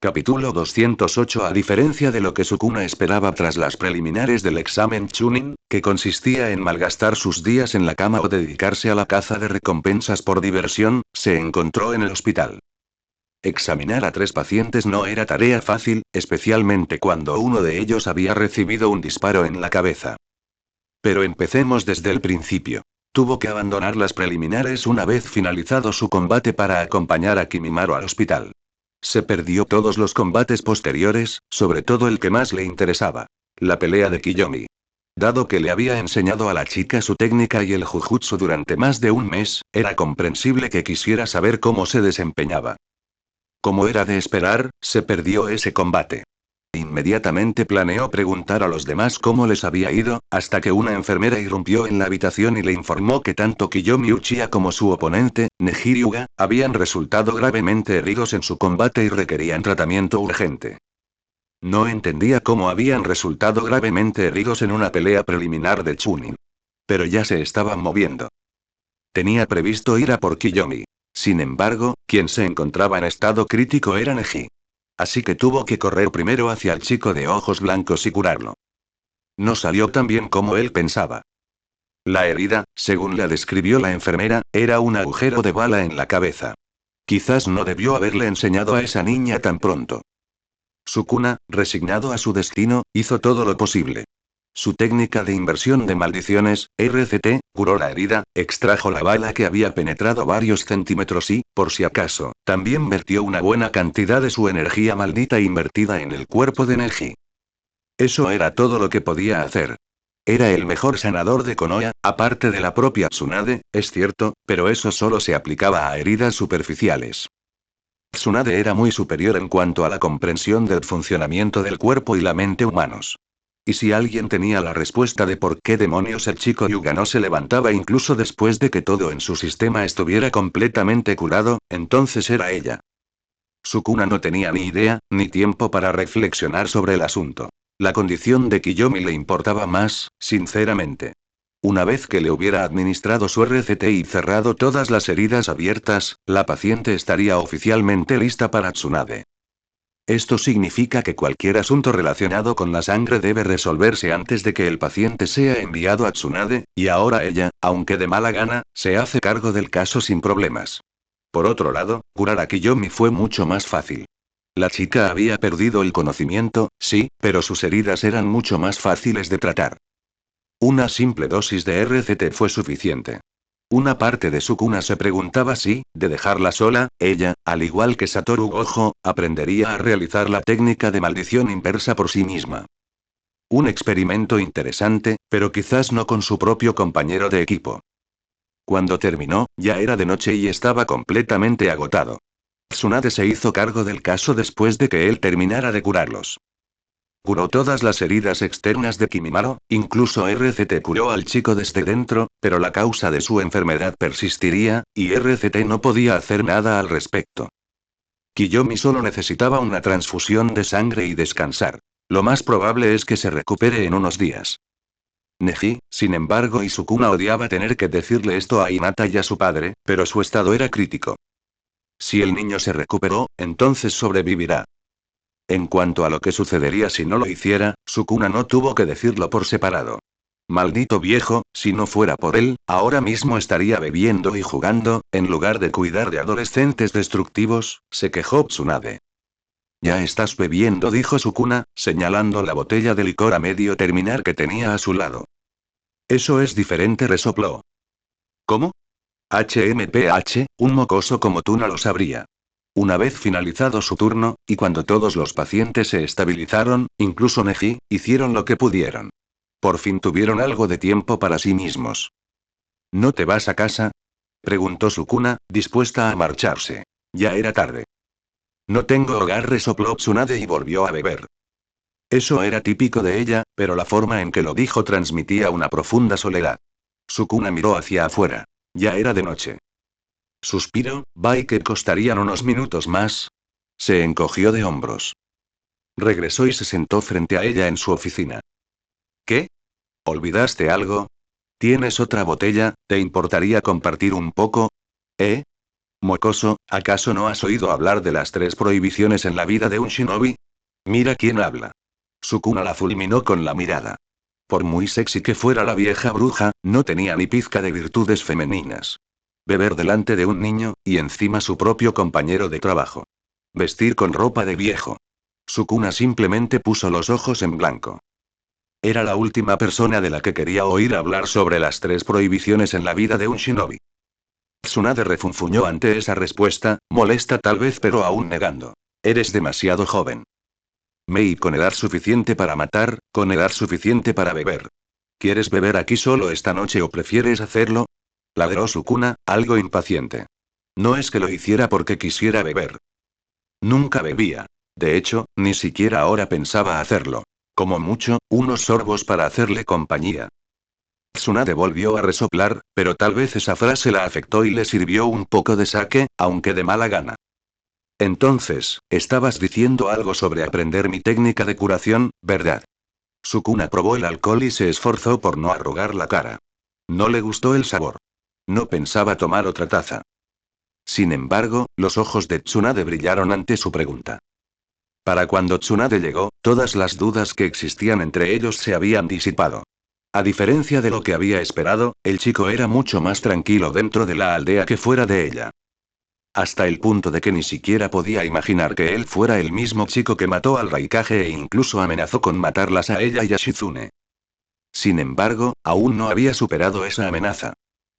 Capítulo 208. A diferencia de lo que Sukuna esperaba tras las preliminares del examen Chunin, que consistía en malgastar sus días en la cama o dedicarse a la caza de recompensas por diversión, se encontró en el hospital. Examinar a 3 pacientes no era tarea fácil, especialmente cuando uno de ellos había recibido un disparo en la cabeza. Pero empecemos desde el principio. Tuvo que abandonar las preliminares una vez finalizado su combate para acompañar a Kimimaro al hospital. Se perdió todos los combates posteriores, sobre todo el que más le interesaba. La pelea de Kiyomi. Dado que le había enseñado a la chica su técnica y el jujutsu durante más de un mes, era comprensible que quisiera saber cómo se desempeñaba. Como era de esperar, se perdió ese combate. Inmediatamente planeó preguntar a los demás cómo les había ido, hasta que una enfermera irrumpió en la habitación y le informó que tanto Kiyomi Uchiha como su oponente, Neji Hyuga, habían resultado gravemente heridos en su combate y requerían tratamiento urgente. No entendía cómo habían resultado gravemente heridos en una pelea preliminar de Chunin. Pero ya se estaban moviendo. Tenía previsto ir a por Kiyomi. Sin embargo, quien se encontraba en estado crítico era Neji. Así que tuvo que correr primero hacia el chico de ojos blancos y curarlo. No salió tan bien como él pensaba. La herida, según la describió la enfermera, era un agujero de bala en la cabeza. Quizás no debió haberle enseñado a esa niña tan pronto. Sukuna, resignado a su destino, hizo todo lo posible. Su técnica de inversión de maldiciones, RCT, curó la herida, extrajo la bala que había penetrado varios centímetros y, por si acaso, también vertió una buena cantidad de su energía maldita invertida en el cuerpo de Neji. Eso era todo lo que podía hacer. Era el mejor sanador de Konoha, aparte de la propia Tsunade, es cierto, pero eso solo se aplicaba a heridas superficiales. Tsunade era muy superior en cuanto a la comprensión del funcionamiento del cuerpo y la mente humanos. Y si alguien tenía la respuesta de por qué demonios el chico Hyuga no se levantaba incluso después de que todo en su sistema estuviera completamente curado, entonces era ella. Sukuna no tenía ni idea, ni tiempo para reflexionar sobre el asunto. La condición de Kiyomi le importaba más, sinceramente. Una vez que le hubiera administrado su RCT y cerrado todas las heridas abiertas, la paciente estaría oficialmente lista para Tsunade. Esto significa que cualquier asunto relacionado con la sangre debe resolverse antes de que el paciente sea enviado a Tsunade, y ahora ella, aunque de mala gana, se hace cargo del caso sin problemas. Por otro lado, curar a Kiyomi fue mucho más fácil. La chica había perdido el conocimiento, sí, pero sus heridas eran mucho más fáciles de tratar. Una simple dosis de RCT fue suficiente. Una parte de Sukuna se preguntaba si, de dejarla sola, ella, al igual que Satoru Gojo, aprendería a realizar la técnica de maldición inversa por sí misma. Un experimento interesante, pero quizás no con su propio compañero de equipo. Cuando terminó, ya era de noche y estaba completamente agotado. Tsunade se hizo cargo del caso después de que él terminara de curarlos. Curó todas las heridas externas de Kimimaro, incluso RCT curó al chico desde dentro, pero la causa de su enfermedad persistiría, y RCT no podía hacer nada al respecto. Kiyomi solo necesitaba una transfusión de sangre y descansar. Lo más probable es que se recupere en unos días. Neji, sin embargo, y Sukuna odiaba tener que decirle esto a Hinata y a su padre, pero su estado era crítico. Si el niño se recuperó, entonces sobrevivirá. En cuanto a lo que sucedería si no lo hiciera, Sukuna no tuvo que decirlo por separado. Maldito viejo, si no fuera por él, ahora mismo estaría bebiendo y jugando, en lugar de cuidar de adolescentes destructivos, se quejó Tsunade. Ya estás bebiendo, dijo Sukuna, señalando la botella de licor a medio terminar que tenía a su lado. Eso es diferente, resopló. ¿Cómo? HMPH, un mocoso como tú no lo sabría. Una vez finalizado su turno, y cuando todos los pacientes se estabilizaron, incluso Neji, hicieron lo que pudieron. Por fin tuvieron algo de tiempo para sí mismos. ¿No te vas a casa? Preguntó Sukuna, dispuesta a marcharse. Ya era tarde. No tengo hogar, resopló Tsunade y volvió a beber. Eso era típico de ella, pero la forma en que lo dijo transmitía una profunda soledad. Sukuna miró hacia afuera. Ya era de noche. Suspiro, ¿y que costarían unos minutos más? Se encogió de hombros. Regresó y se sentó frente a ella en su oficina. ¿Qué? ¿Olvidaste algo? ¿Tienes otra botella? ¿Te importaría compartir un poco? ¿Eh? Mocoso, ¿acaso no has oído hablar de las 3 prohibiciones en la vida de un shinobi? Mira quién habla. Sukuna la fulminó con la mirada. Por muy sexy que fuera la vieja bruja, no tenía ni pizca de virtudes femeninas. Beber delante de un niño, y encima su propio compañero de trabajo. Vestir con ropa de viejo. Sukuna simplemente puso los ojos en blanco. Era la última persona de la que quería oír hablar sobre las 3 prohibiciones en la vida de un shinobi. Tsunade refunfuñó ante esa respuesta, molesta tal vez pero aún negando. Eres demasiado joven. Mei, con edad suficiente para matar, con edad suficiente para beber. ¿Quieres beber aquí solo esta noche o prefieres hacerlo? Ladró Sukuna, algo impaciente. No es que lo hiciera porque quisiera beber. Nunca bebía. De hecho, ni siquiera ahora pensaba hacerlo. Como mucho, unos sorbos para hacerle compañía. Tsunade volvió a resoplar, pero tal vez esa frase la afectó y le sirvió un poco de sake, aunque de mala gana. Entonces, estabas diciendo algo sobre aprender mi técnica de curación, ¿verdad? Sukuna probó el alcohol y se esforzó por no arrugar la cara. No le gustó el sabor. No pensaba tomar otra taza. Sin embargo, los ojos de Tsunade brillaron ante su pregunta. Para cuando Tsunade llegó, todas las dudas que existían entre ellos se habían disipado. A diferencia de lo que había esperado, el chico era mucho más tranquilo dentro de la aldea que fuera de ella. Hasta el punto de que ni siquiera podía imaginar que él fuera el mismo chico que mató al Raikage e incluso amenazó con matarlas a ella y a Shizune. Sin embargo, aún no había superado esa amenaza.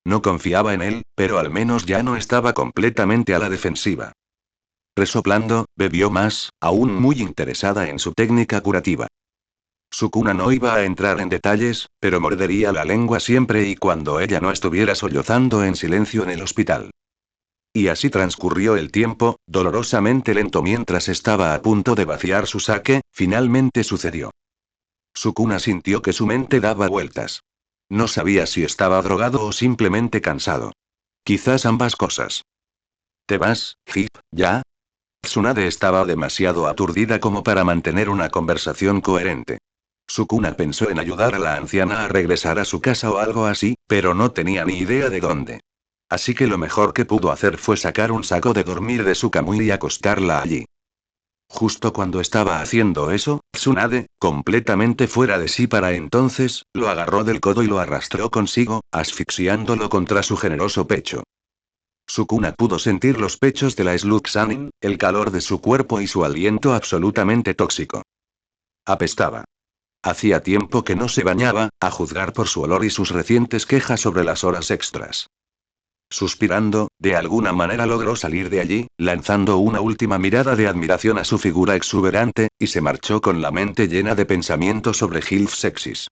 No confiaba en él, pero al menos ya no estaba completamente a la defensiva. Resoplando, bebió más, aún muy interesada en su técnica curativa. Sukuna no iba a entrar en detalles, pero mordería la lengua siempre y cuando ella no estuviera sollozando en silencio en el hospital. Y así transcurrió el tiempo, dolorosamente lento mientras estaba a punto de vaciar su sake, finalmente sucedió. Sukuna sintió que su mente daba vueltas. No sabía si estaba drogado o simplemente cansado. Quizás ambas cosas. ¿Te vas, Hip, ya? Tsunade estaba demasiado aturdida como para mantener una conversación coherente. Sukuna pensó en ayudar a la anciana a regresar a su casa o algo así, pero no tenía ni idea de dónde. Así que lo mejor que pudo hacer fue sacar un saco de dormir de su camuy y acostarla allí. Justo cuando estaba haciendo eso, Tsunade, completamente fuera de sí para entonces, lo agarró del codo y lo arrastró consigo, asfixiándolo contra su generoso pecho. Sukuna pudo sentir los pechos de la Slug Sanin, el calor de su cuerpo y su aliento absolutamente tóxico. Apestaba. Hacía tiempo que no se bañaba, a juzgar por su olor y sus recientes quejas sobre las horas extras. Suspirando, de alguna manera logró salir de allí, lanzando una última mirada de admiración a su figura exuberante, y se marchó con la mente llena de pensamientos sobre Gilf Sexis.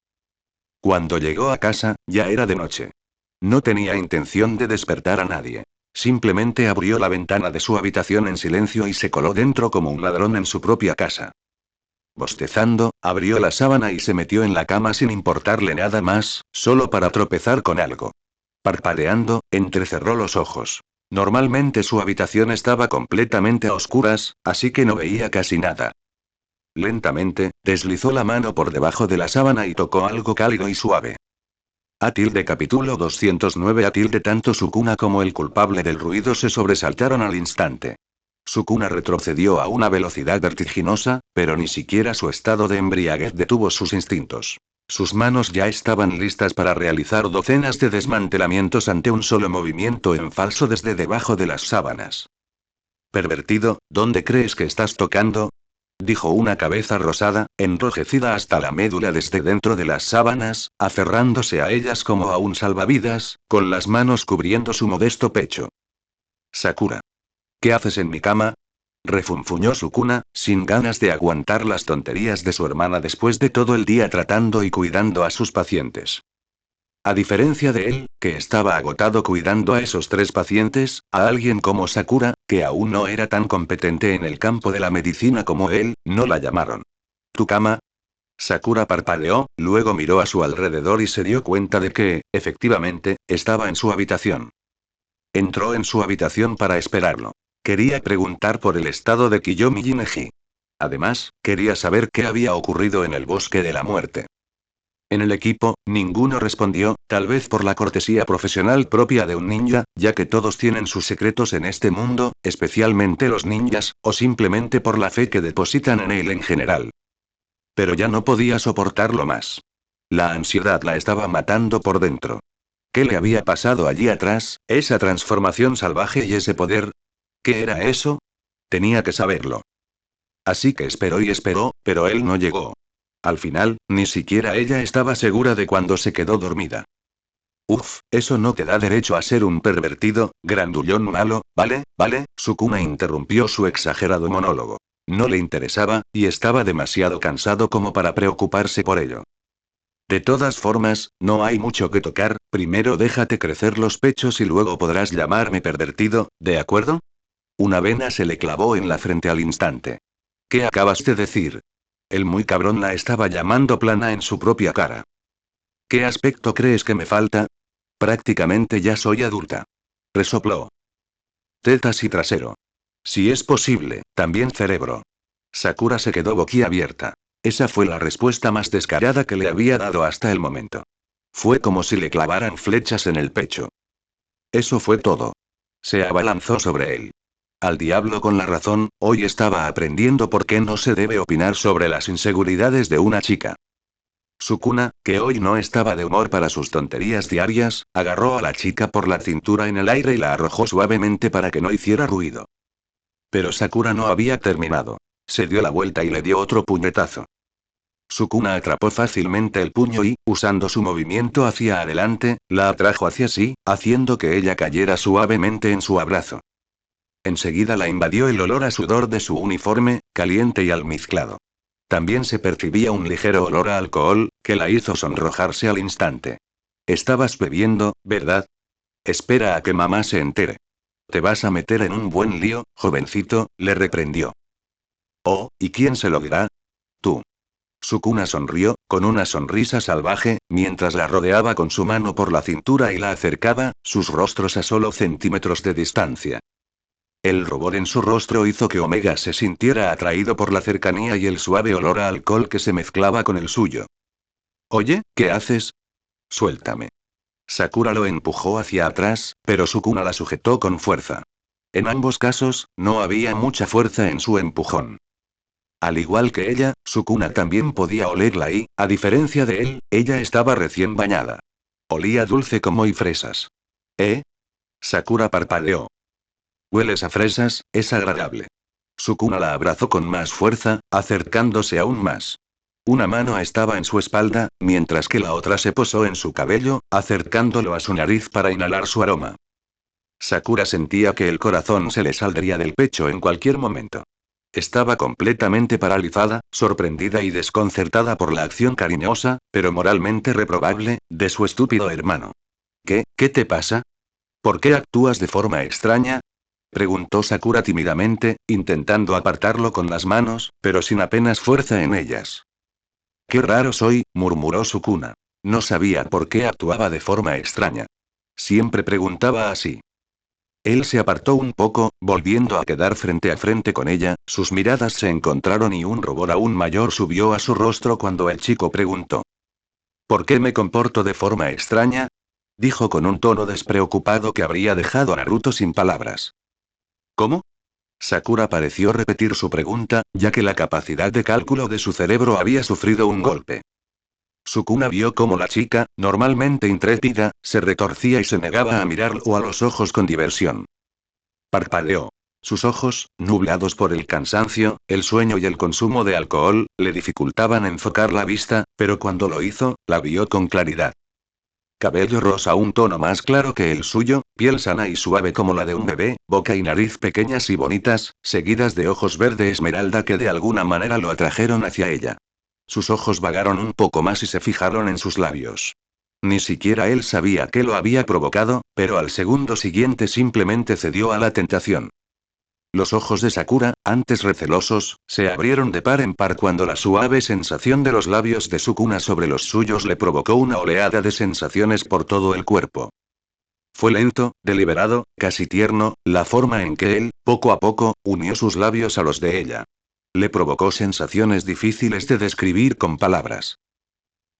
Cuando llegó a casa, ya era de noche. No tenía intención de despertar a nadie. Simplemente abrió la ventana de su habitación en silencio y se coló dentro como un ladrón en su propia casa. Bostezando, abrió la sábana y se metió en la cama sin importarle nada más, solo para tropezar con algo. Parpadeando, entrecerró los ojos. Normalmente su habitación estaba completamente a oscuras, así que no veía casi nada. Lentamente, deslizó la mano por debajo de la sábana y tocó algo cálido y suave. Capítulo 209 Tanto Sukuna como el culpable del ruido se sobresaltaron al instante. Sukuna retrocedió a una velocidad vertiginosa, pero ni siquiera su estado de embriaguez detuvo sus instintos. Sus manos ya estaban listas para realizar docenas de desmantelamientos ante un solo movimiento en falso desde debajo de las sábanas. Pervertido, ¿dónde crees que estás tocando? Dijo una cabeza rosada, enrojecida hasta la médula desde dentro de las sábanas, aferrándose a ellas como a un salvavidas, con las manos cubriendo su modesto pecho. Sakura. ¿Qué haces en mi cama? Refunfuñó Sukuna, sin ganas de aguantar las tonterías de su hermana después de todo el día tratando y cuidando a sus pacientes. A diferencia de él, que estaba agotado cuidando a esos 3 pacientes, a alguien como Sakura, que aún no era tan competente en el campo de la medicina como él, no la llamaron. ¿Tu cama? Sakura parpadeó, luego miró a su alrededor y se dio cuenta de que, efectivamente, estaba en su habitación. Entró en su habitación para esperarlo. Quería preguntar por el estado de Kiyomi Jineji. Además, quería saber qué había ocurrido en el bosque de la muerte. En el equipo, ninguno respondió, tal vez por la cortesía profesional propia de un ninja, ya que todos tienen sus secretos en este mundo, especialmente los ninjas, o simplemente por la fe que depositan en él en general. Pero ya no podía soportarlo más. La ansiedad la estaba matando por dentro. ¿Qué le había pasado allí atrás, esa transformación salvaje y ese poder? ¿Qué era eso? Tenía que saberlo. Así que esperó y esperó, pero él no llegó. Al final, ni siquiera ella estaba segura de cuando se quedó dormida. Uf, eso no te da derecho a ser un pervertido, grandullón malo, ¿vale? ¿Vale? Sukuna interrumpió su exagerado monólogo. No le interesaba, y estaba demasiado cansado como para preocuparse por ello. De todas formas, no hay mucho que tocar, primero déjate crecer los pechos y luego podrás llamarme pervertido, ¿de acuerdo? Una vena se le clavó en la frente al instante. ¿Qué acabas de decir? El muy cabrón la estaba llamando plana en su propia cara. ¿Qué aspecto crees que me falta? Prácticamente ya soy adulta. Resopló. Tetas y trasero. Si es posible, también cerebro. Sakura se quedó boquiabierta. Esa fue la respuesta más descarada que le había dado hasta el momento. Fue como si le clavaran flechas en el pecho. Eso fue todo. Se abalanzó sobre él. Al diablo con la razón, hoy estaba aprendiendo por qué no se debe opinar sobre las inseguridades de una chica. Sukuna, que hoy no estaba de humor para sus tonterías diarias, agarró a la chica por la cintura en el aire y la arrojó suavemente para que no hiciera ruido. Pero Sakura no había terminado. Se dio la vuelta y le dio otro puñetazo. Sukuna atrapó fácilmente el puño y, usando su movimiento hacia adelante, la atrajo hacia sí, haciendo que ella cayera suavemente en su abrazo. Enseguida la invadió el olor a sudor de su uniforme, caliente y almizclado. También se percibía un ligero olor a alcohol, que la hizo sonrojarse al instante. Estabas bebiendo, ¿verdad? Espera a que mamá se entere. Te vas a meter en un buen lío, jovencito, le reprendió. Oh, ¿y quién se lo dirá? Tú. Sukuna sonrió, con una sonrisa salvaje, mientras la rodeaba con su mano por la cintura y la acercaba, sus rostros a solo centímetros de distancia. El rubor en su rostro hizo que Omega se sintiera atraído por la cercanía y el suave olor a alcohol que se mezclaba con el suyo. Oye, ¿qué haces? Suéltame. Sakura lo empujó hacia atrás, pero Sukuna la sujetó con fuerza. En ambos casos, no había mucha fuerza en su empujón. Al igual que ella, Sukuna también podía olerla y, a diferencia de él, ella estaba recién bañada. Olía dulce como y fresas. ¿Eh? Sakura parpadeó. Hueles a fresas, es agradable. Sukuna la abrazó con más fuerza, acercándose aún más. Una mano estaba en su espalda, mientras que la otra se posó en su cabello, acercándolo a su nariz para inhalar su aroma. Sakura sentía que el corazón se le saldría del pecho en cualquier momento. Estaba completamente paralizada, sorprendida y desconcertada por la acción cariñosa, pero moralmente reprobable, de su estúpido hermano. ¿Qué te pasa? ¿Por qué actúas de forma extraña? Preguntó Sakura tímidamente, intentando apartarlo con las manos, pero sin apenas fuerza en ellas. Qué raro soy, murmuró Sukuna. No sabía por qué actuaba de forma extraña. Siempre preguntaba así. Él se apartó un poco, volviendo a quedar frente a frente con ella, sus miradas se encontraron y un rubor aún mayor subió a su rostro cuando el chico preguntó. ¿Por qué me comporto de forma extraña? Dijo con un tono despreocupado que habría dejado a Naruto sin palabras. ¿Cómo? Sakura pareció repetir su pregunta, ya que la capacidad de cálculo de su cerebro había sufrido un golpe. Sukuna vio cómo la chica, normalmente intrépida, se retorcía y se negaba a mirarlo a los ojos con diversión. Parpadeó. Sus ojos, nublados por el cansancio, el sueño y el consumo de alcohol, le dificultaban enfocar la vista, pero cuando lo hizo, la vio con claridad. Cabello rosa un tono más claro que el suyo, piel sana y suave como la de un bebé, boca y nariz pequeñas y bonitas, seguidas de ojos verde esmeralda que de alguna manera lo atrajeron hacia ella. Sus ojos vagaron un poco más y se fijaron en sus labios. Ni siquiera él sabía qué lo había provocado, pero al segundo siguiente simplemente cedió a la tentación. Los ojos de Sakura, antes recelosos, se abrieron de par en par cuando la suave sensación de los labios de Sukuna sobre los suyos le provocó una oleada de sensaciones por todo el cuerpo. Fue lento, deliberado, casi tierno, la forma en que él, poco a poco, unió sus labios a los de ella. Le provocó sensaciones difíciles de describir con palabras.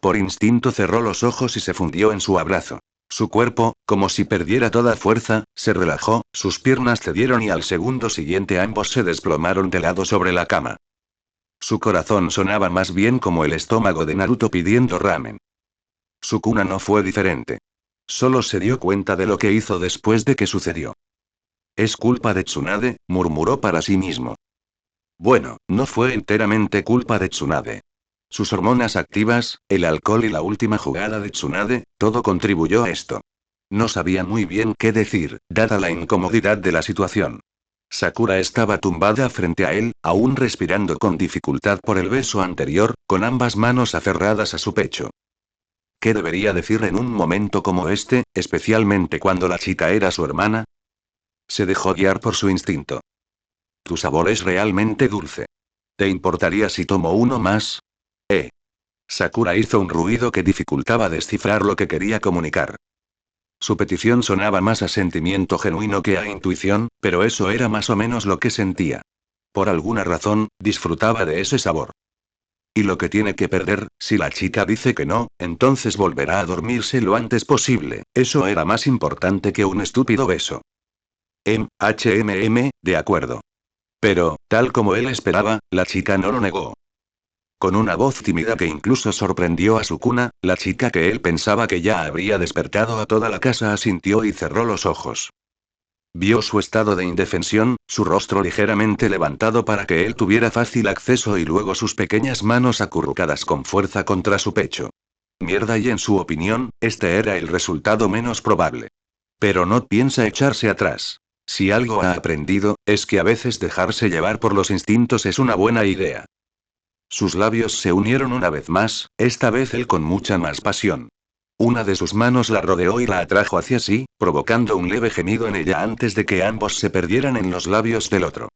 Por instinto cerró los ojos y se fundió en su abrazo. Su cuerpo, como si perdiera toda fuerza, se relajó, sus piernas cedieron y al segundo siguiente ambos se desplomaron de lado sobre la cama. Su corazón sonaba más bien como el estómago de Naruto pidiendo ramen. Sukuna no fue diferente. Solo se dio cuenta de lo que hizo después de que sucedió. Es culpa de Tsunade, murmuró para sí mismo. Bueno, no fue enteramente culpa de Tsunade. Sus hormonas activas, el alcohol y la última jugada de Tsunade, todo contribuyó a esto. No sabía muy bien qué decir, dada la incomodidad de la situación. Sakura estaba tumbada frente a él, aún respirando con dificultad por el beso anterior, con ambas manos aferradas a su pecho. ¿Qué debería decir en un momento como este, especialmente cuando la chica era su hermana? Se dejó guiar por su instinto. Tu sabor es realmente dulce. ¿Te importaría si tomo uno más? Sakura hizo un ruido que dificultaba descifrar lo que quería comunicar. Su petición sonaba más a sentimiento genuino que a intuición, pero eso era más o menos lo que sentía. Por alguna razón, disfrutaba de ese sabor. Y lo que tiene que perder, si la chica dice que no, entonces volverá a dormirse lo antes posible, eso era más importante que un estúpido beso. De acuerdo. Pero, tal como él esperaba, la chica no lo negó. Con una voz tímida que incluso sorprendió a Sukuna, la chica que él pensaba que ya habría despertado a toda la casa asintió y cerró los ojos. Vio su estado de indefensión, su rostro ligeramente levantado para que él tuviera fácil acceso y luego sus pequeñas manos acurrucadas con fuerza contra su pecho. Mierda, y en su opinión, este era el resultado menos probable. Pero no piensa echarse atrás. Si algo ha aprendido, es que a veces dejarse llevar por los instintos es una buena idea. Sus labios se unieron una vez más, esta vez él con mucha más pasión. Una de sus manos la rodeó y la atrajo hacia sí, provocando un leve gemido en ella antes de que ambos se perdieran en los labios del otro.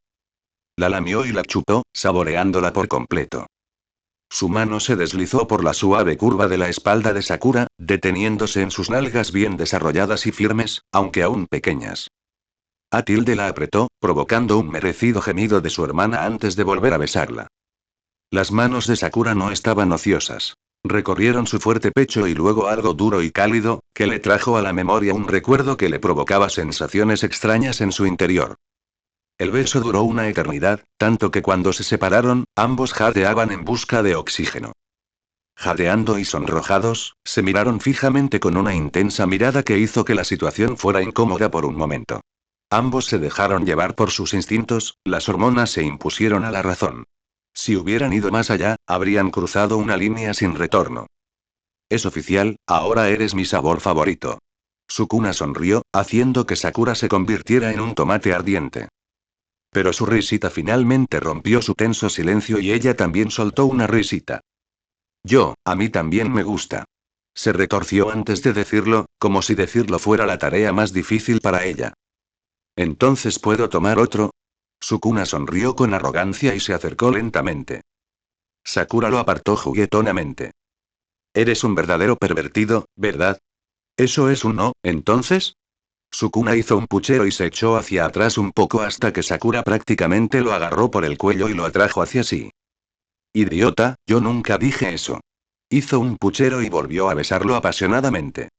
La lamió y la chupó, saboreándola por completo. Su mano se deslizó por la suave curva de la espalda de Sakura, deteniéndose en sus nalgas bien desarrolladas y firmes, aunque aún pequeñas. Tilde la apretó, provocando un merecido gemido de su hermana antes de volver a besarla. Las manos de Sakura no estaban ociosas. Recorrieron su fuerte pecho y luego algo duro y cálido, que le trajo a la memoria un recuerdo que le provocaba sensaciones extrañas en su interior. El beso duró una eternidad, tanto que cuando se separaron, ambos jadeaban en busca de oxígeno. Jadeando y sonrojados, se miraron fijamente con una intensa mirada que hizo que la situación fuera incómoda por un momento. Ambos se dejaron llevar por sus instintos, las hormonas se impusieron a la razón. Si hubieran ido más allá, habrían cruzado una línea sin retorno. Es oficial, ahora eres mi sabor favorito. Sukuna sonrió, haciendo que Sakura se convirtiera en un tomate ardiente. Pero su risita finalmente rompió su tenso silencio y ella también soltó una risita. A mí también me gusta. Se retorció antes de decirlo, como si decirlo fuera la tarea más difícil para ella. ¿Entonces puedo tomar otro? Sukuna sonrió con arrogancia y se acercó lentamente. Sakura lo apartó juguetonamente. Eres un verdadero pervertido, ¿verdad? ¿Eso es un no, entonces? Sukuna hizo un puchero y se echó hacia atrás un poco hasta que Sakura prácticamente lo agarró por el cuello y lo atrajo hacia sí. Idiota, yo nunca dije eso. Hizo un puchero y volvió a besarlo apasionadamente.